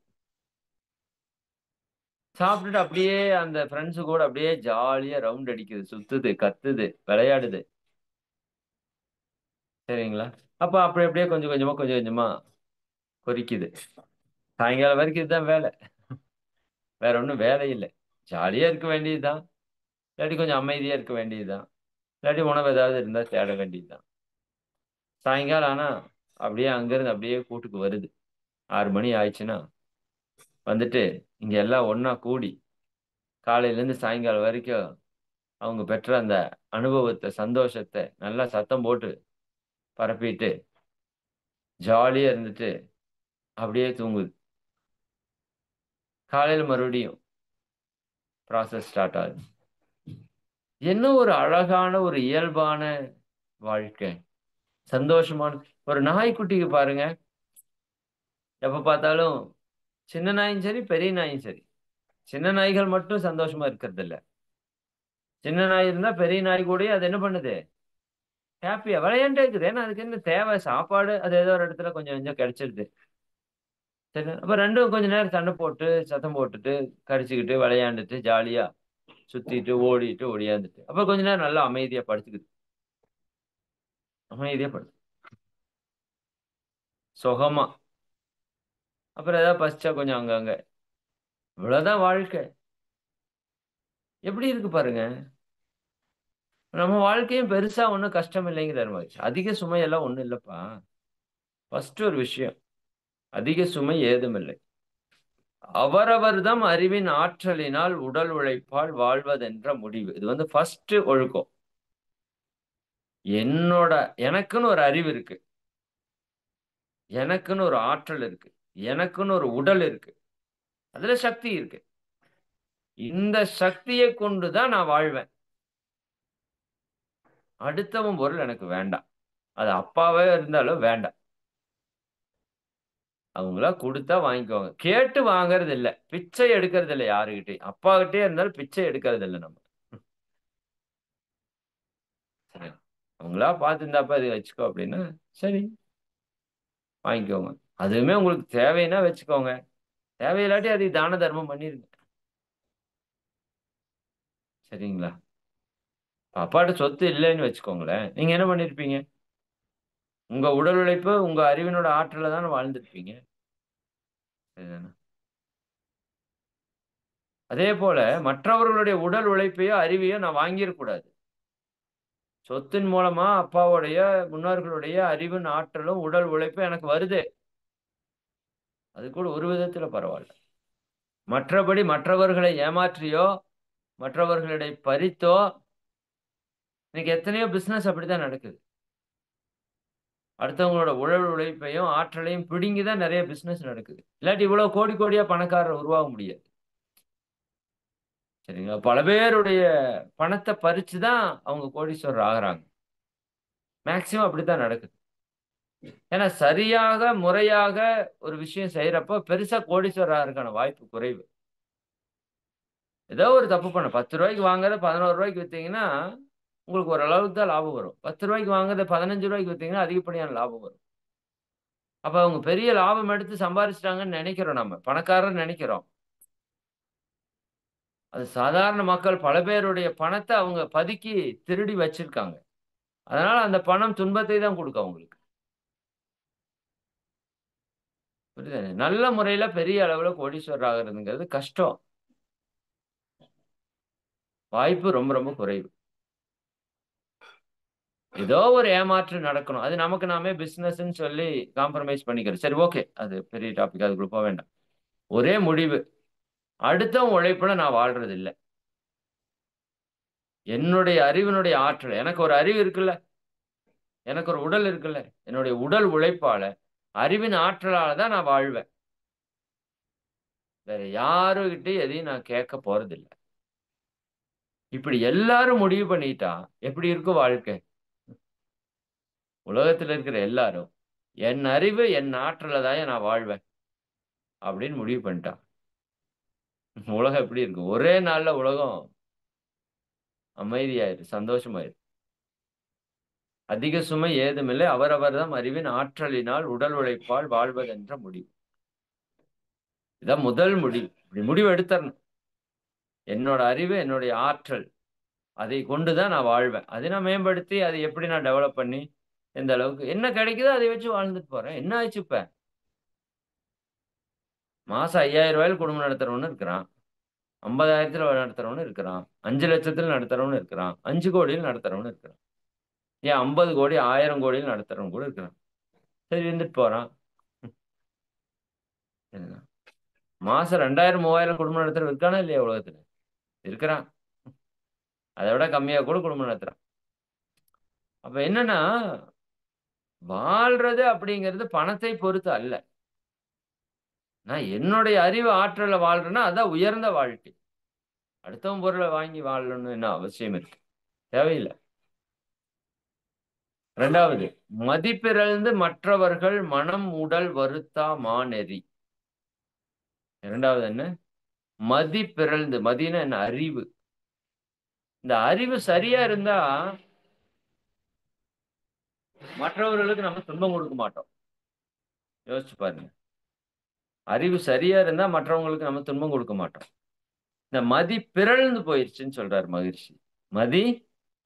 சாப்பிட்டுட்டு அப்படியே அந்த ஃப்ரெண்ட்ஸ் கூட அப்படியே ஜாலியா ரவுண்ட் அடிக்குது, சுத்துது, கத்துது, விளையாடுது. சரிங்களா? அப்ப அப்படி அப்படியே கொஞ்சம் கொஞ்சமா, கொஞ்சம் கொஞ்சமா கொறிக்குது. சாயங்காலம் வரைக்கும் இதுதான் வேலை. வேற ஒண்ணும் வேலை இல்ல. ஜாலியா இருக்க வேண்டியது தான். இல்லாட்டி கொஞ்சம் அமைதியா இருக்க வேண்டியது தான். இல்லாட்டி உணவு ஏதாவது இருந்தா தேட வேண்டியது தான். சாயங்காலம் ஆனா, அப்படியே அங்கருந்து அப்படியே கூட்டுக்கு வருது. 6 மணி ஆயிடுச்சுன்னா, வந்துட்டு இங்க எல்லாம் ஒண்ணா கூடி, காலையிலேருந்து சாயங்காலம் வரைக்கும் அவங்க பெற்ற அந்த அனுபவத்த, சந்தோஷத்த நல்லா சத்தம் போட்டு பரப்பிட்டு, ஜாலியா இருந்துட்டு, அப்படியே தூங்குது. காலையில மறுபடியும் ப்ராசஸ் ஸ்டார்ட் ஆகுது. என்ன ஒரு அழகான, ஒரு இயல்பான வாழ்க்கை. சந்தோஷமான ஒரு நாய்க்குட்டிக்கு பாருங்க, எப்ப பார்த்தாலும் சின்ன நாயும் சரி, பெரிய நாயும் சரி. சின்ன நாய்கள் மட்டும் சந்தோஷமா இருக்கிறதில்ல. சின்ன நாய் இருந்தா பெரிய நாய் கூடயே அது என்ன பண்ணுது? ஹேப்பியா விளையாண்டே இருக்குது. ஏன்னா அதுக்கு என்ன தேவை? சாப்பாடு அது ஏதோ ஒரு இடத்துல கொஞ்சம் கொஞ்சம் கிடைச்சிருது. சரி. அப்ப 2ம் கொஞ்ச நேரம் சண்டை போட்டு, சத்தம் போட்டுட்டு, கடிச்சுக்கிட்டு, விளையாண்டுட்டு, ஜாலியா சுத்திட்டு, ஓடிட்டு, ஒடியாந்துட்டு. அப்புறம் கொஞ்ச நேரம் நல்லா அமைதியா படுத்துக்குது. அமைதியா படுத்து சுகமா. அப்புறம் ஏதாவது பசிச்சா கொஞ்சம் அங்கங்க. இவ்வளவுதான் வாழ்க்கை. எப்படி இருக்கு பாருங்க. நம்ம வாழ்க்கையும் பெருசா ஒண்ணும் கஷ்டம் இல்லைங்கிறாரு மகேஷ். அதிக சுமையெல்லாம் ஒண்ணும் இல்லப்பா. ஃபர்ஸ்ட் ஒரு விஷயம். அதிக சுமை ஏதுமில்லை. அவரவர் தம் அறிவின் ஆற்றலினால் உடல் உழைப்பால் வாழ்வதென்ற முடிவு. இது வந்து ஃபர்ஸ்ட் ஒழுக்கம். என்னோட எனக்குன்னு ஒரு அறிவு இருக்கு. எனக்குன்னு ஒரு ஆற்றல் இருக்கு. எனக்குன்னு ஒரு உடல் இருக்கு. அதுல சக்தி இருக்கு. இந்த சக்திய கொண்டு தான் நான் வாழ்வேன். அடுத்தவன் பொருள் எனக்கு வேண்டாம். அது அப்பாவே இருந்தாலும் வேண்டாம். அவங்களா குடுத்தா வாங்கிக்குவாங்க. கேட்டு வாங்குறது இல்ல. பிச்சை எடுக்கிறது இல்ல யாருகிட்டயும். அப்பாகிட்டயே இருந்தாலும் பிச்சை எடுக்கிறது இல்ல நம்ம. சரி. அவங்களா பார்த்து இந்தாப்பா இத வச்சுக்கோ அப்டின்னா, சரி வாங்கிக்கோங்க. அதுவுமே உங்களுக்கு தேவைன்னா வச்சுக்கோங்க. தேவையில்லாட்டி அதை தான தர்மம் பண்ணிருங்க. சரிங்களா? அப்பாட்ட சொத்து இல்லன்னு வச்சுக்கோங்களேன். நீங்க என்ன பண்ணியிருப்பீங்க? உங்க உடல் உழைப்பு, உங்க அறிவினோட ஆற்றல்ல தான வாழ்ந்திருப்பீங்க. சரிதானே? அதேபோல மற்றவர்களுடைய உடல் உழைப்பையோ, அறிவையோ நான் வாங்கிற கூடாது. சொத்தின் மூலமா அப்பாவுடைய, முன்னோர்களுடைய அறிவும், ஆற்றலும், உடல் உழைப்பும் எனக்கு வருது. அது கூட ஒரு விதத்தில பரவால்ல. மற்றபடி மற்றவர்களை ஏமாற்றியோ, மற்றவர்களிடை பறித்தோ, இன்னைக்கு எத்தனையோ பிசினஸ் அப்படித்தான் நடக்குது. அடுத்தவங்களோட உடல் உழைப்பையும், ஆற்றலையும் பிடுங்கி தான் நெறைய பிசினஸ் நடக்குது. இல்லாட்டி இவ்வளோ கோடி கோடியா பணக்காரர் உருவாக முடியாது. சரிங்களா? பல பேருடைய பணத்த பறிச்சு தான் அவங்க கோடீஸ்வரர் ஆகுறாங்க. மேக்ஸிமம் அப்படித்தான் நடக்குது. ஏன்னா சரியாக, முறையாக ஒரு விஷயம் செய்றப்போ பெருசா கோடீஸ்வரர் ஆகுறதுக்கான வாய்ப்பு குறைவு. ஏதோ ஒரு தப்பு பண்ண ரூ. 10க்கு வாங்குறத ரூ. 11க்கு வித்தீங்கன்னா, உங்களுக்கு ஓரளவுக்கு தான் லாபம் வரும். ரூ. 10க்கு வாங்குறத ரூ. 15க்கு வித்தீங்கன்னா, அதிகப்படியான லாபம் வரும். அப்ப அவங்க பெரிய லாபம் எடுத்து சம்பாரிச்சுட்டாங்கன்னு நெனைக்கிறோம் நம்ம. பணக்காரர்ன்னு நெனைக்கிறோம். அது சாதாரண மக்கள் பல பேருடைய பணத்த அவங்க பதுக்கி திருடி வச்சிருக்காங்க. அதனால அந்த பணம் துன்பத்தை தான் குடுக்கும் அவங்களுக்கு. புரியுதா? நல்ல முறையில பெரிய அளவுல கோடீஸ்வரர் ஆகுறதுங்கிறது கஷ்டம். வாய்ப்பு ரொம்ப ரொம்ப குறைவு. ஏதோ ஒரு ஏமாற்று நடக்கணும். அது நமக்கு நாமே பிசினஸ்ன்னு சொல்லி காம்ப்ரமைஸ் பண்ணிக்கிறோம். சரி ஓகே. அது பெரிய டாபிக் அதுக்குள்ள போ வேண்டாம். ஒரே முடிவு. அடுத்தவன் உழைப்புல நான் வாழ்றது இல்ல. என்னுடைய அறிவினுடைய ஆற்றல் எனக்கு ஒரு அறிவு இருக்குல்ல. எனக்கு ஒரு உடல் இருக்குல்ல. என்னுடைய உடல் உழைப்பால, அறிவின் ஆற்றலால தான் நான் வாழ்வேன். வேற யாருகிட்டயும் எதையும் நான் கேட்க போறதில்ல. இப்படி எல்லாரும் முடிவு பண்ணிட்டா, எப்படி இருக்கும் வாழ்க்கை? உலகத்துல இருக்கிற எல்லாரும், என் அறிவு, என் ஆற்றல்ல தான்யா நான் வாழ்வேன். அப்படின்னு முடிவு பண்ணிட்டா. உலகம் எப்படி இருக்கும்? ஒரே நாள்ல உலகம் அமைதியாயிரு, சந்தோஷமாயிரு. அதிக சுமை ஏதுமில்லை. அவரவர்தம் அறிவின் ஆற்றலினால் உடல் உழைப்பால் வாழ்வதென்ற முடிவு. இதான் முதல் முடிவு. இப்படி முடிவு எடுத்தரணும். என்னோட அறிவு, என்னுடைய ஆற்றல். அதை கொண்டு தான் நான் வாழ்வேன். அதை நான் மேம்படுத்தி, அதை எப்படி நான் டெவலப் பண்ணி, எந்த அளவுக்கு என்ன கிடைக்குதோ அதை வச்சு வாழ்ந்துட்டு போறேன். என்ன ஆச்சு இப்ப? மாசம் ரூ. 5000 குடும்பம் நடத்துறவனும் இருக்கிறான். 50,000த்துல நடத்துறவனும் இருக்கிறான். 5,00,000த்துல நடத்துறவனும் இருக்கிறான். 5,00,00,000ல நடத்துறவனும் இருக்கிறான். ஏன் 50,00,00,000, 1000,00,00,000ல நடத்துறவன் கூட இருக்கிறான். சரி இருந்துட்டு போறான். என்ன? மாசம் 2,000, 3,000 குடும்பம் நடத்துறவன் இருக்கானா இல்லையா உலகத்துல? இருக்கிறான். அதை விட கம்மியா கூட குடும்பம் நடத்துறான். அப்ப என்னன்னா, வாழ்றது அப்படிங்கிறது பணத்தை பொறுத்து அல்ல. நான் என்னுடைய அறிவு ஆற்றல்ல வாழ்றேன்னா, அதான் உயர்ந்த வாழ்க்கை. அடுத்தவன் பொருள வாங்கி வாழணும்னு என்ன அவசியம் இருக்கு? தேவையில்ல. 2வது, மதிப்பிறழ்ந்து மற்றவர்கள் மனம், உடல் வருத்தா மாநெறி. 2வது என்ன? மதிப்பிறழ்ந்து, மதின்னா என்ன? அறிவு. இந்த அறிவு சரியா இருந்தா, மற்றவர்களுக்கு நம்ம துன்பம் கொடுக்க மாட்டோம். யோசிச்சு பாருங்க. அறிவு சரியா இருந்தா மற்றவங்களுக்கு நம்ம துன்பம் கொடுக்க மாட்டோம். இந்த மதி பிறழ்ந்து போயிருச்சுன்னு சொல்றாரு மகிழ்ச்சி. மதி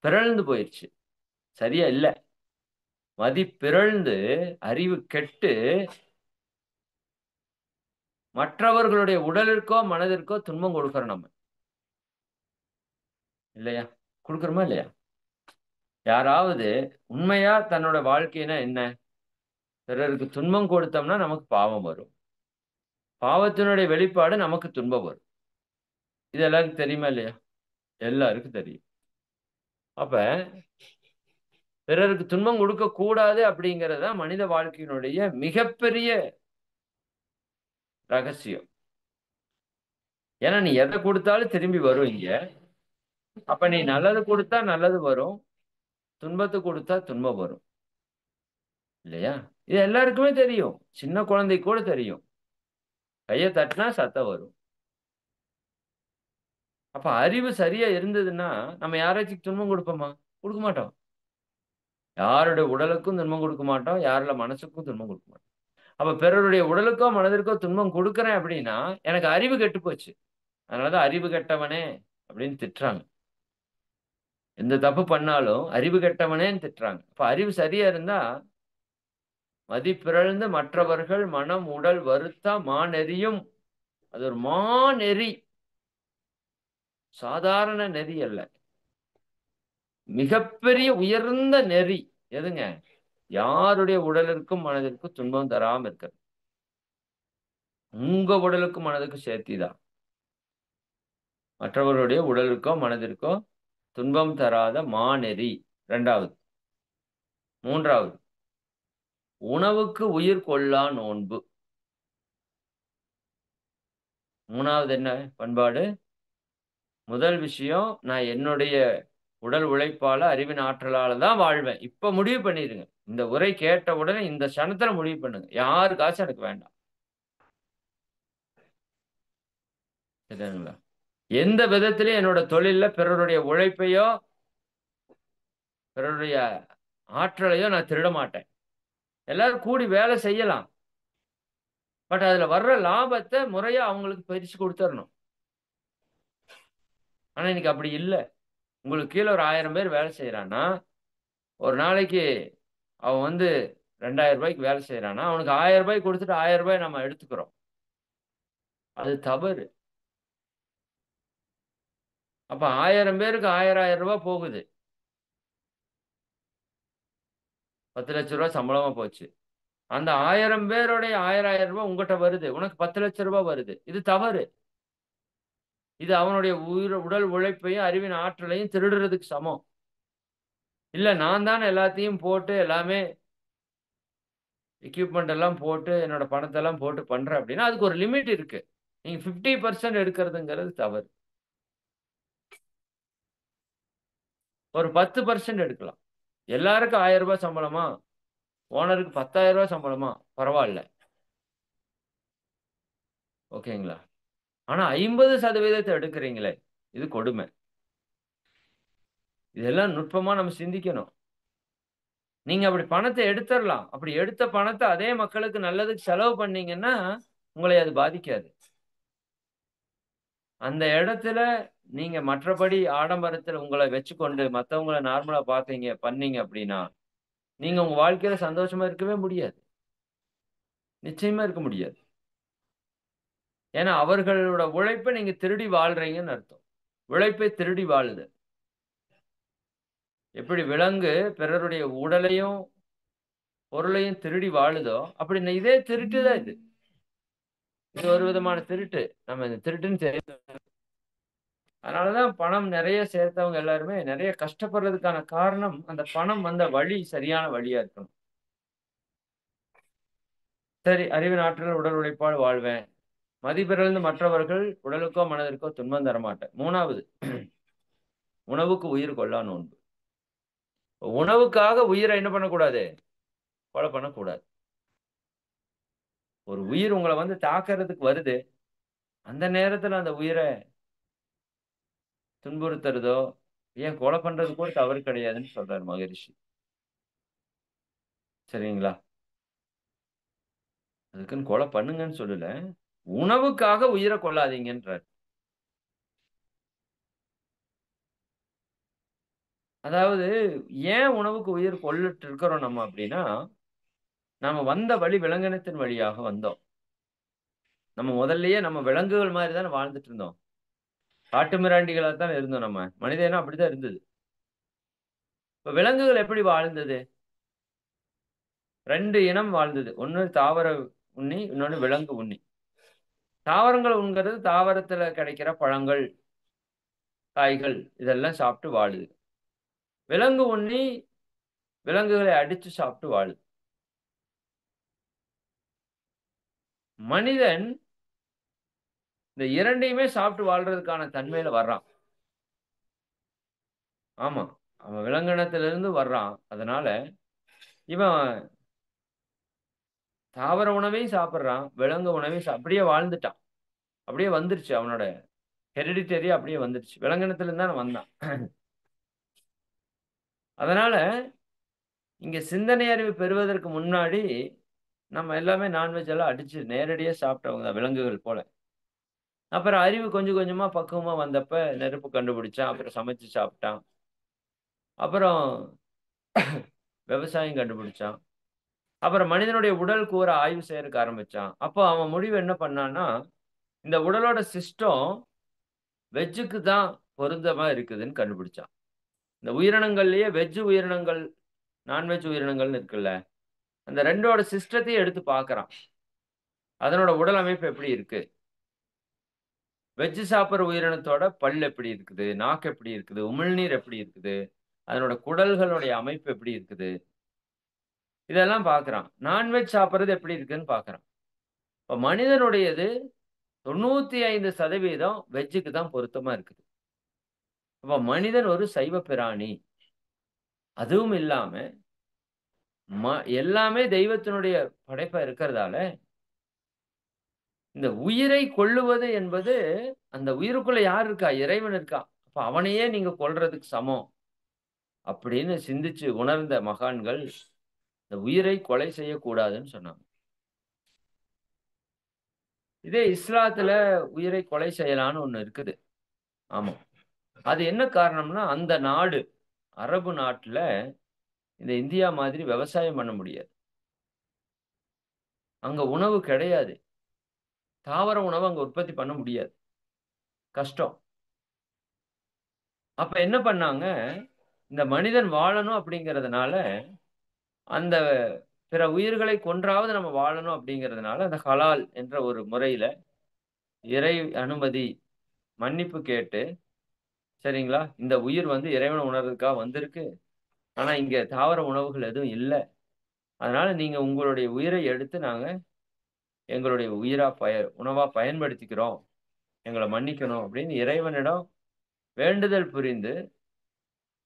பிறழ்ந்து போயிருச்சு. சரியா இல்ல. மதி பிறழ்ந்து அறிவு கெட்டு மற்றவர்களுடைய உடலிற்கோ மனதிற்கோ துன்பம் கொடுக்கிறோம் நம்ம. இல்லையா? கொடுக்கிறோமா இல்லையா? யாராவது உண்மையா தன்னோட வாழ்க்கைனா என்ன? பிறருக்கு துன்பம் கொடுத்தோம்னா நமக்கு பாவம் வரும். பாவத்தினுடைய வெளிப்பாடு நமக்கு துன்பம் வரும். இது எல்லாருக்கும் தெரியுமா இல்லையா? எல்லாருக்கும் தெரியும். அப்ப பிறருக்கு துன்பம் கொடுக்கக் கூடாது அப்படிங்கிறது தான் மனித வாழ்க்கையினுடைய மிகப்பெரிய ரகசியம். ஏன்னா நீ எதை கொடுத்தாலும் திரும்பி வரும் இங்க. அப்ப நீ நல்லது கொடுத்தா நல்லது வரும். துன்பத்தை கொடுத்தா துன்பம் வரும். இல்லையா? இது எல்லாருக்குமே தெரியும். சின்ன குழந்தைக்கு கூட தெரியும். கைய தட்டினா சத்தம் வரும். அப்ப அறிவு சரியா இருந்ததுன்னா, நம்ம யாராச்சும் துன்பம் கொடுப்போமா? கொடுக்க மாட்டோம். யாருடைய உடலுக்கும் துன்பம் கொடுக்க மாட்டோம். யாருல மனசுக்கும் துன்பம் கொடுக்க மாட்டோம். அப்ப பிறருடைய உடலுக்கோ, மனதிற்கோ துன்பம் கொடுக்கிறேன் அப்படின்னா, எனக்கு அறிவு கெட்டு போச்சு. அதனாலதான் அறிவு கெட்டவனே அப்படின்னு திட்டுறாங்க. எந்த தப்பு பண்ணாலும் அறிவு கெட்டவனேன்னு திட்டுறாங்க. அப்ப அறிவு சரியா இருந்தா, மதிப்பிறழ்ந்து மற்றவர்கள் மனம், உடல் வருத்தா மாநெறியும். அது ஒரு மாநெறி. சாதாரண நெறி அல்ல. மிகப்பெரிய உயர்ந்த நெறி. எதுங்க? யாருடைய உடலிற்கும் மனதிற்கும் துன்பம் தராம இருக்கிறது. உங்க உடலுக்கும் மனதுக்கும் சேர்த்திதான். மற்றவர்களுடைய உடலுக்கோ மனதிற்கோ துன்பம் தராத மாநெறி. 2வது. 3வது, உணவுக்கு உயிர் கொள்ளா நோன்பு. 3வது என்ன பண்பாடு? முதல் விஷயம், நான் என்னுடைய உடல் உழைப்பால, அறிவின் ஆற்றலால தான் வாழ்வேன். இப்ப முடிவு பண்ணிருங்க. இந்த உரை கேட்ட உடனே இந்த க்ஷணத்துல முடிவு பண்ணுங்க. யாரு காசும் எனக்கு வேண்டாம். சரிங்களா? எந்த விதத்திலயும் என்னோட தொழில்ல பிறருடைய உழைப்பையோ, பிறருடைய ஆற்றலையோ நான் திருட மாட்டேன். எல்லாரும் கூடி வேலை செய்யலாம். பட் அதுல வர்ற லாபத்த முறையா அவங்களுக்கு பிரிச்சு குடுத்தரணும். ஆனா இன்னைக்கு அப்படி இல்ல. உங்களுக்கு கீழ ஒரு 1000 பேர் வேலை செய்றான்னா, ஒரு நாளைக்கு அவன் வந்து ரூ. 2,000க்கு வேலை செய்றான்னா, அவனுக்கு ரூ. 1000 குடுத்துட்டு ரூ. 1000 நம்ம எடுத்துக்கிறோம். அது தவறு. அப்ப 1000 பேருக்கு ரூ. 1000 போகுது. ரூ. 10,00,000 சம்பளமா போச்சு. அந்த 1000 பேருடைய ரூ. 1000 உங்கட்ட வருது. உனக்கு ரூ. 10,00,000 வருது. இது தவறு. இது அவனுடைய உடல் உழைப்பையும், அறிவின் ஆற்றலையும் திருடுறதுக்கு சமம். இல்ல நான் தானே எல்லாத்தையும் போட்டு எல்லாமே எக்யூப்மெண்ட் எல்லாம் போட்டு, என்னோட பணத்தெல்லாம் போட்டு பண்றேன் அப்படின்னா, அதுக்கு ஒரு லிமிட் இருக்கு. நீங்க 50% எடுக்கிறதுங்கிறது தவறு. ஒரு 10% எடுக்கலாம். எல்லாருக்கும் ரூ. 1000 சம்பளமா? ஓனருக்கு ரூ. 10,000 சம்பளமா? பரவால்ல. ஓகேங்களா? ஆனா 50% எடுக்கிறீங்களே, இது கொடுமை. இதெல்லாம் நுட்பமா நம்ம சிந்திக்கணும். நீங்க அப்படி பணத்த எடுத்தரலாம். அப்படி எடுத்த பணத்த அதே மக்களுக்கு நல்லதுக்கு செலவு பண்ணீங்கன்னா, உங்களை அது பாதிக்காது. அந்த இடத்துல நீங்க மற்றபடி ஆடம்பரத்துல உங்கள வச்சுக்கொண்டு மத்தவங்கள நார்மலா பண்ணீங்க அப்படின்னா, நீங்க உங்க வாழ்க்கையில சந்தோஷமா இருக்கவே முடியாது. நிச்சயமா இருக்க முடியாது. ஏன்னா அவர்களோட உழைப்ப நீங்க திருடி வாழ்றீங்கன்னு அர்த்தம். உழைப்பை திருடி வாழுது. எப்படி விலங்கு பிறருடைய உடலையும், பொருளையும் திருடி வாழுதோ, அப்படி இதே திருட்டு தான் இது. இது ஒரு விதமான திருட்டு. நம்ம இந்த திருட்டுன்னு அதனால தான் பணம் நெறைய சேர்த்தவங்க எல்லாருமே நெறைய கஷ்டப்படுறதுக்கான காரணம், அந்த பணம் வந்த வழி சரியான வழியா இருக்கணும். சரி, அறிவின் ஆற்றல் உடல் உழைப்பால் வாழ்வேன். மதிபிறழ்ந்து மற்றவர்கள் உடலுக்கோ, மனதிற்கோ துன்பம் தரமாட்டேன். 3வது உணவுக்கு உயிர் கொல்லா நோன்பு. உணவுக்காக உயிர என்ன பண்ணக்கூடாது? கொலை பண்ணக்கூடாது. ஒரு உயிர் உங்கள வந்து தாக்குறதுக்கு வருது. அந்த நேரத்துல அந்த உயிர துன்புறுத்துறதோ, ஏன் கொலை பண்றது கூட தவறு கிடையாதுன்னு சொல்றாரு மகரிஷி. சரிங்களா? அதுக்குன்னு கொலை பண்ணுங்கன்னு சொல்லல. உணவுக்காக உயிர கொல்லாதீங்கன்றாரு. அதாவது ஏன் உணவுக்கு உயிர் கொள்ளுட்டு இருக்கிறோம் நம்ம அப்டின்னா, நாம வந்த வழி விலங்கினத்தின் வழியாக வந்தோம். நம்ம முதல்லயே நம்ம விலங்குகள் மாரி தான வாழ்ந்துட்டு இருந்தோம். காட்டு மிராண்டிகளா தான இருந்தோம் நம்ம. மனித இனம் அப்படித்தான் இருந்தது. இப்ப விலங்குகள் எப்படி வாழ்ந்தது? 2 இனம் வாழ்ந்தது. ஒண்ணு தாவர உண்ணி, இன்னொன்னு விலங்கு உண்ணி. தாவரங்கள் உண்கிறது தாவரத்துல கிடைக்கிற பழங்கள், காய்கள் இதெல்லாம் சாப்பிட்டு வாழுது. விலங்கு உண்ணி விலங்குகளை அடிச்சு சாப்பிட்டு வாழுது. மனிதன் இந்த 2யுமே சாப்பிட்டு வாழ்றதுக்கான தன்மையில வர்றான். ஆமா. அவன் விலங்கினத்திலிருந்து வர்றான். அதனால இவன் தாவர உணவையும் சாப்பிடுறான். விலங்கு உணவையும் அப்படியே வாழ்ந்துட்டான். அப்படியே வந்துருச்சு. அவனோட ஹெரிடிட்டரியா அப்படியே வந்துருச்சு. விலங்கினத்திலிருந்து தான வந்தான். அதனால இங்க சிந்தனை அறிவு பெறுவதற்கு முன்னாடி, நம்ம எல்லாமே நான்வெஜ் எல்லாம் அடிச்சு நேரடியா சாப்பிட்டவங்க தான் விலங்குகள் போல. அப்புறம் அறிவு கொஞ்சம் கொஞ்சமா பக்குவமா வந்தப்ப நெருப்பு கண்டுபிடிச்சான். அப்புறம் சமைச்சு சாப்பிட்டான். அப்புறம் விவசாயம் கண்டுபிடிச்சான். அப்புறம் மனிதனுடைய உடல் கூற ஆய்வு செய்யறதுக்கு ஆரம்பிச்சான். அப்போ அவன் முடிவு என்ன பண்ணான்னா, இந்த உடலோட சிஸ்டம் வெஜ்ஜுக்கு தான் பொருத்தமா இருக்குதுன்னு கண்டுபிடிச்சான். இந்த உயிரினங்கள்லயே வெஜ் உயிரினங்கள், நான்வெஜ் உயிரினங்கள்னு இருக்குல்ல. அந்த 2ஓட சிஸ்டத்தையும் எடுத்து பார்க்குறான். அதனோட உடல் அமைப்பு எப்படி இருக்கு? வெஜ் சாப்பிடுற உயிரினத்தோட பல் எப்படி இருக்குது? நாக்கு எப்படி இருக்குது? உமிழ்நீர் எப்படி இருக்குது? அதனோட குடல்களுடைய அமைப்பு எப்படி இருக்குது? இதெல்லாம் பார்க்குறான். நான்வெஜ் சாப்பிடுறது எப்படி இருக்குன்னு பார்க்குறான். இப்ப மனிதனுடையது 95% வெஜ்ஜுக்கு தான் பொருத்தமா இருக்குது. அப்ப மனிதன் ஒரு சைவ பிராணி. அதுவும் இல்லாம எல்லாமே தெய்வத்தினுடைய படைப்பா இருக்கிறதால, இந்த உயிரை கொல்லுவது என்பது, அந்த உயிருக்குள்ள யார் இருக்கா? இறைவன் இருக்கான். அப்ப அவனையே நீங்க கொல்றதுக்கு சமம். அப்படின்னு சிந்திச்சு உணர்ந்த மகான்கள், இந்த உயிரை கொலை செய்யக்கூடாதுன்னு சொன்னாங்க. இதே இஸ்லாத்துல உயிரை கொலை செய்யலான்னு ஒண்ணு இருக்குது. ஆமா. அது என்ன காரணம்னா, அந்த நாடு, அரபு நாட்டுல இந்த இந்தியா மாதிரி விவசாயம் பண்ண முடியாது. அங்க உணவு கிடையாது. தாவர உணவு அங்க உற்பத்தி பண்ண முடியாது. கஷ்டம். அப்ப என்ன பண்ணாங்க, இந்த மனிதன் வாழணும் அப்படிங்கிறதுனால, அந்த பிற உயிர்களை கொன்றாவது நம்ம வாழணும் அப்படிங்கிறதுனால, அந்த ஹலால் என்ற ஒரு முறையில இறை அனுமதி, மன்னிப்பு கேட்டு, சரிங்களா? இந்த உயிர் வந்து இறைவன உணர்றதுக்காக வந்திருக்கு. ஆனா, இங்க தாவர உணவுகள் எதுவும் இல்ல. அதனால நீங்க உங்களுடைய உயிரை எடுத்து நாங்க எங்களுடைய உணவா பயன்படுத்திக்கிறோம். எங்கள மன்னிக்கணும் அப்படின்னு இறைவனிடம் வேண்டுதல் புரிந்து,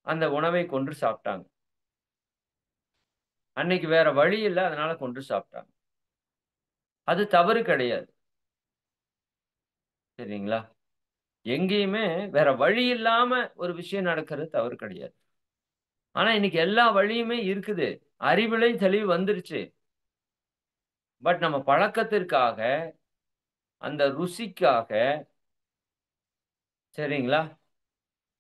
அந்த உணவை கொன்று சாப்பிட்டாங்க. அன்னைக்கு வேற வழி இல்ல. அதனால கொன்று சாப்பிட்டாங்க. அது தவறு கிடையாது. சரிங்களா? எங்கேயுமே வேற வழி இல்லாம ஒரு விஷயம் நடக்கிறது தவறு கிடையாது. ஆனா இன்னைக்கு எல்லா வழியுமே இருக்குது. அறிவிலை தெளிவு வந்துருச்சு. பட் நம்ம பழக்கத்திற்காக, அந்த ருசிக்காக, சரிங்களா?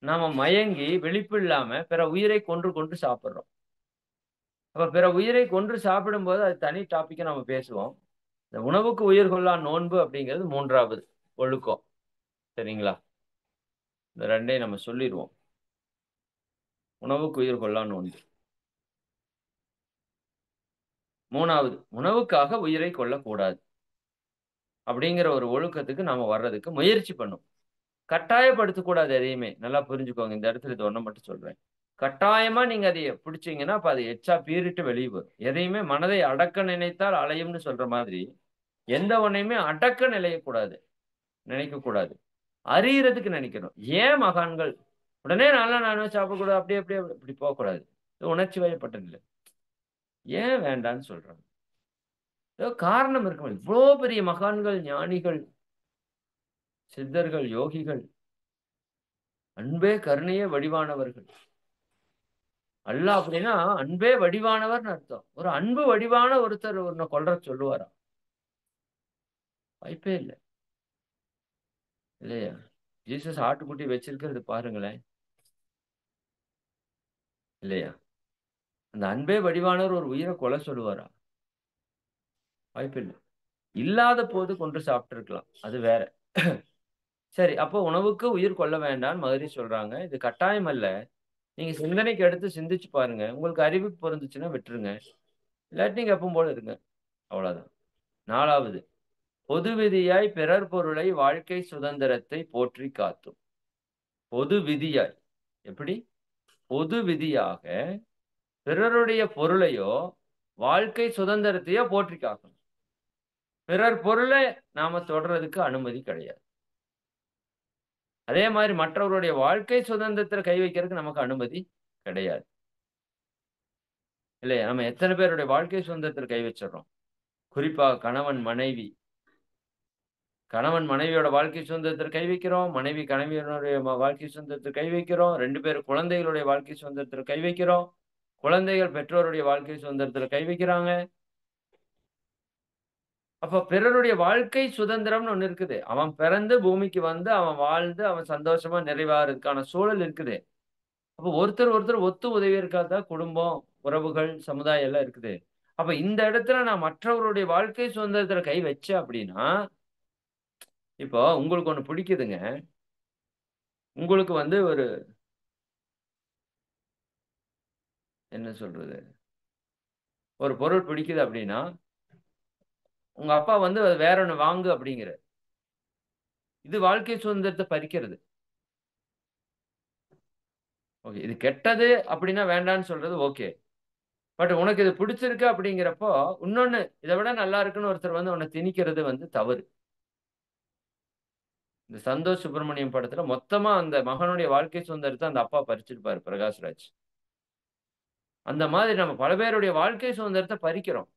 நாம மயங்கி விழிப்பில்லாம பிற உயிரை கொன்று கொன்று சாப்பிடுறோம். அப்ப பிற உயிரை கொன்று சாப்பிடும்போது அது தனி டாபிக்கா நம்ம பேசுவோம். இந்த உணவுக்கு உயிர் கொல்லா நோன்பு அப்படிங்கிறது 3வது ஒழுக்கம். சரிங்களா? இந்த 2யும் நம்ம சொல்லிருவோம். உணவுக்கு உயிர் கொல்லா நோன்பு. 3வது உணவுக்காக உயிரை கொல்லக்கூடாது. அப்படிங்கிற ஒரு ஒழுக்கத்துக்கு நாம வர்றதுக்கு முயற்சி பண்ணும். கட்டாயப்படுத்தக்கூடாது எதையுமே. நல்லா புரிஞ்சுக்கோங்க. இந்த இடத்துல இது ஒண்ண மட்டும் சொல்றேன். கட்டாயமா நீங்க அதைய பிடிச்சீங்கன்னா, அப்ப அது எச்சா பீறிட்டு வெளிய வரும். எதையுமே மனதை அடக்க நினைத்தால் அலையும்னு சொல்ற மாதிரி, எந்த ஒண்ணையுமே அடக்க நினைக்கக்கூடாது. அறியறதுக்கு நினைக்கணும். ஏன் மகான்கள் உடனே நான்லாம் நான்வெஜ் சாப்பிடக்கூடாது. அப்படியே அப்படியே இப்படி போகக்கூடாது. இது உணர்ச்சி வயப்பட்டது இல்ல. ஏன் வேண்டான்னு சொல்றாங்க? ஏதோ காரணம் இருக்கும். இவ்ளோ பெரிய மகான்கள், ஞானிகள், சித்தர்கள், யோகிகள், அன்பே கருணையே வடிவானவர்கள். அல்லாஹ் அப்படின்னா, அன்பே வடிவானவர்ன்னு அர்த்தம். ஒரு அன்பு வடிவான ஒருத்தர் உன்ன கொல்றதுக்கு சொல்லுவாரா? வாய்ப்பே இல்ல. இல்லையா? ஜீசஸ் ஆட்டுக்குட்டி வச்சிருக்கிறது பாருங்களேன். இல்லையா? அந்த அன்பே வடிவானவர் ஒரு உயிர கொல்ல சொல்லுவாரா? வாய்ப்பில்ல. இல்லாத போது கொன்று சாப்ட்டுருக்கலாம். அது வேற. சரி, அப்போ உணவுக்கு உயிர் கொல்ல வேண்டாம்ன்னு மகரிஷி சொல்றாங்க. இது கட்டாயம் அல்ல. நீங்க சிந்தனைக்கு எடுத்து சிந்திச்சு பாருங்க. உங்களுக்கு அறிவுக்கு பொருந்துச்சுன்னா விட்டுருங்க. இல்லாட்டி நீங்க எப்பவும் போல இருங்க. அவ்வளவுதான். 4வது பொது விதியாய் பிறர் பொருளை வாழ்க்கை சுதந்திரத்தை போற்றி காத்தும். பொது விதியாய். எப்படி? பொது விதியாக பிறருடைய பொருளையோ, வாழ்க்கை சுதந்திரத்தையோ போற்றி காக்கணும். பிறர் பொருள நாம தொடர்றதுக்கு அனுமதி கிடையாது. அதே மாரி மற்றவருடைய வாழ்க்கை சுதந்திரத்தில கை வைக்கிறதுக்கு நமக்கு அனுமதி கிடையாது. இல்லையா? நம்ம எத்தன பேருடைய வாழ்க்கை சுதந்திரத்தில கை வச்சுடுறோம். குறிப்பா கணவன் மனைவியோட வாழ்க்கை சுதந்திரத்தில கை வைக்கிறோம். மனைவி கணவனுடைய வாழ்க்கை சுதந்திரத்தில கை வைக்கிறோம். 2 பேரும் குழந்தைகளுடைய வாழ்க்கை சுதந்திரத்தில கை வைக்கிறோம். குழந்தைகள் பெற்றோருடைய வாழ்க்கை சுதந்திரத்தில கை வைக்கிறாங்க. அப்ப பிறருடைய வாழ்க்கை சுதந்திரம்னு ஒண்ணு இருக்குது. அவன் பிறந்து பூமிக்கு வந்து, அவன் வாழ்ந்து, அவன் சந்தோஷமா நிறைவாறதுக்கான சூழல் இருக்குது. அப்ப ஒருத்தர் ஒத்து உதவியற்கா தான் குடும்பம், உறவுகள், சமுதாயம் எல்லாம் இருக்குது. அப்ப இந்த இடத்துல நான் மற்றவருடைய வாழ்க்கை சுதந்திரத்தில கை வச்சேன் அப்படின்னா, இப்போ உங்களுக்கு ஒண்ணு பிடிக்குதுங்க. உங்களுக்கு வந்து ஒரு என்ன சொல்றது? ஒரு பொருள் பிடிக்குது அப்படின்னா, உங்க அப்பா வந்து வேற ஒண்ணு வாங்கு அப்படிங்கிறாரு. இது வாழ்க்கை சுதந்திரத்த பறிக்கிறது. ஓகே. இது கெட்டது அப்படின்னா வேண்டான்னு சொல்றது ஓகே. பட் உனக்கு இது பிடிச்சிருக்கு அப்படிங்கிறப்போ, இன்னொன்னு இத விட நல்லா இருக்குன்னு ஒருத்தர் வந்து உன்ன திணிக்கிறது வந்து தவறு. இந்த சந்தோஷ் சுப்ரமணியம் படத்துல மொத்தமா அந்த மகனுடைய வாழ்க்கை சுதந்திரத்த அந்த அப்பா பறிச்சிருப்பாரு பிரகாஷ்ராஜ். அந்த மாதிரி நம்ம பல பேருடைய வாழ்க்கை சுதந்திரத்த பறிக்கிறோம்.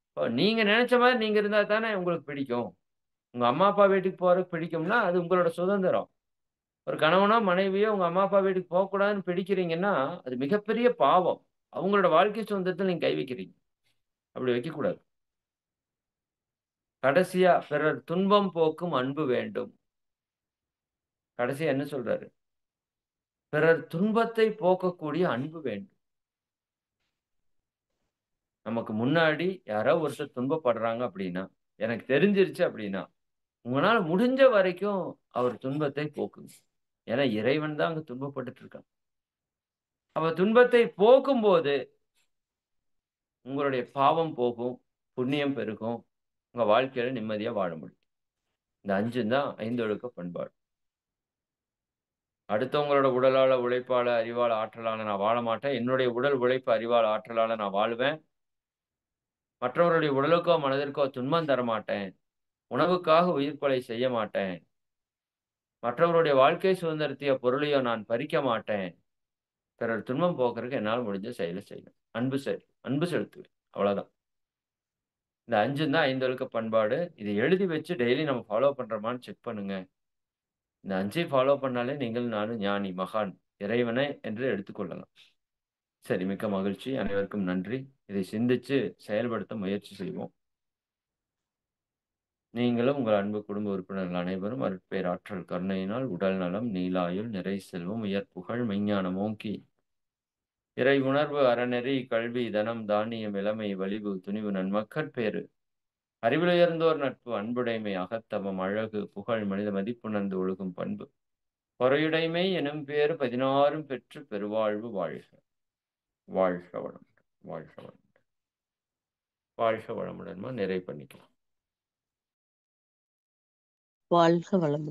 இப்போ நீங்க நெனச்ச மாரி நீங்க இருந்தா தானே உங்களுக்கு பிடிக்கும். உங்க அம்மா, அப்பா வீட்டுக்கு போறதுக்கு பிடிக்கும்னா, அது உங்களோட சுதந்திரம். ஒரு கணவனோ, மனைவியோ உங்க அம்மா, அப்பா வீட்டுக்கு போக்கூடாதுன்னு பிடிக்கிறீங்கன்னா, அது மிகப்பெரிய பாவம். அவங்களோட வாழ்க்கை சுதந்திரத்துல நீங்க கை வைக்கிறீங்க. அப்படி வைக்கக்கூடாது. கடைசியா பிறர் துன்பம் போக்கும் அன்பு வேண்டும். கடைசியா என்ன சொல்றாரு? பிறர் துன்பத்தை போக்கக்கூடிய அன்பு வேண்டும். நமக்கு முன்னாடி யாரோ ஒருத்தர் துன்பப்படுறாங்க அப்படின்னா, எனக்கு தெரிஞ்சிருச்சு அப்படின்னா, உங்களால முடிஞ்ச வரைக்கும் அவர் துன்பத்தை போக்குங்க. ஏன்னா இறைவன் தான் அங்க துன்பப்பட்டுட்டு இருக்கான். அப்ப துன்பத்தை போக்கும்போது, உங்களுடைய பாவம் போகும், புண்ணியம் பெருகும், உங்க வாழ்க்கையில நிம்மதியா வாழ முடியும். இந்த 5ம் தான் ஐந்தொழுக்க பண்பாடு. அடுத்தவங்களோட உடலால, உழைப்பால, அறிவால, ஆற்றலால நான் வாழ மாட்டேன். என்னுடைய உடல் உழைப்பு, அறிவால, ஆற்றலால நான் வாழுவேன். மற்றவர்களுடைய உடலுக்கோ, மனதிற்கோ துன்பம் தரமாட்டேன். உணவுக்காக உயிர் கொலை செய்ய மாட்டேன். மற்றவருடைய வாழ்க்கை சுதந்திரத்தையோ, பொருளையோ நான் பறிக்க மாட்டேன். பிறர் துன்பம் போக்குறதுக்கு என்னால முடிஞ்ச செயல செய்வேன். அன்பு செலுத்துவேன். அவ்வளவுதான். இந்த 5ம் தான் ஐந்தொழுக்க பண்பாடு. இத எழுதி வச்சு டெய்லி நம்ம ஃபாலோ பண்றோமான்னு செக் பண்ணுங்க. இந்த 5ஐயும் ஃபாலோ பண்ணாலே நீங்கள், நானும் ஞானி, மகான், இறைவனே என்று எடுத்துக்கொள்ளலாம். சரி, மிக்க மகிழ்ச்சி. அனைவருக்கும் நன்றி. இதை சிந்திச்சு செயல்படுத்த முயற்சி செய்வோம். நீங்களும் உங்கள் அன்பு குடும்ப உறுப்பினர்கள் அனைவரும் அருட்பேராற்றல் கருணையினால் உடல் நலம், நீளாயுள், நிறை செல்வம், உயர் புகழ், மெஞ்ஞானம் ஓங்கி, இறை உணர்வு, அறநெறி, கல்வி, தனம், தானியம், இளமை, வலிவு, துணிவு, நன்மக்கட்பேறு, அறிவிலுயர்ந்தோர் நட்பு, அன்புடைமை, அகத்தவம், அழகு, புகழ், மனித மதிப்புணர்ந்து ஒழுகும் பண்பு, பொறையுடைமை எனும் பேறு 16ம் பெற்று பெருவாழ்வு வாழ்க. வாழ்க வளமுடன். வாழ்க வளமுடன். வாழ்க வளமுடன்மா, நிறை பண்ணிக்கலாம். வாழ்க வளமுடன்.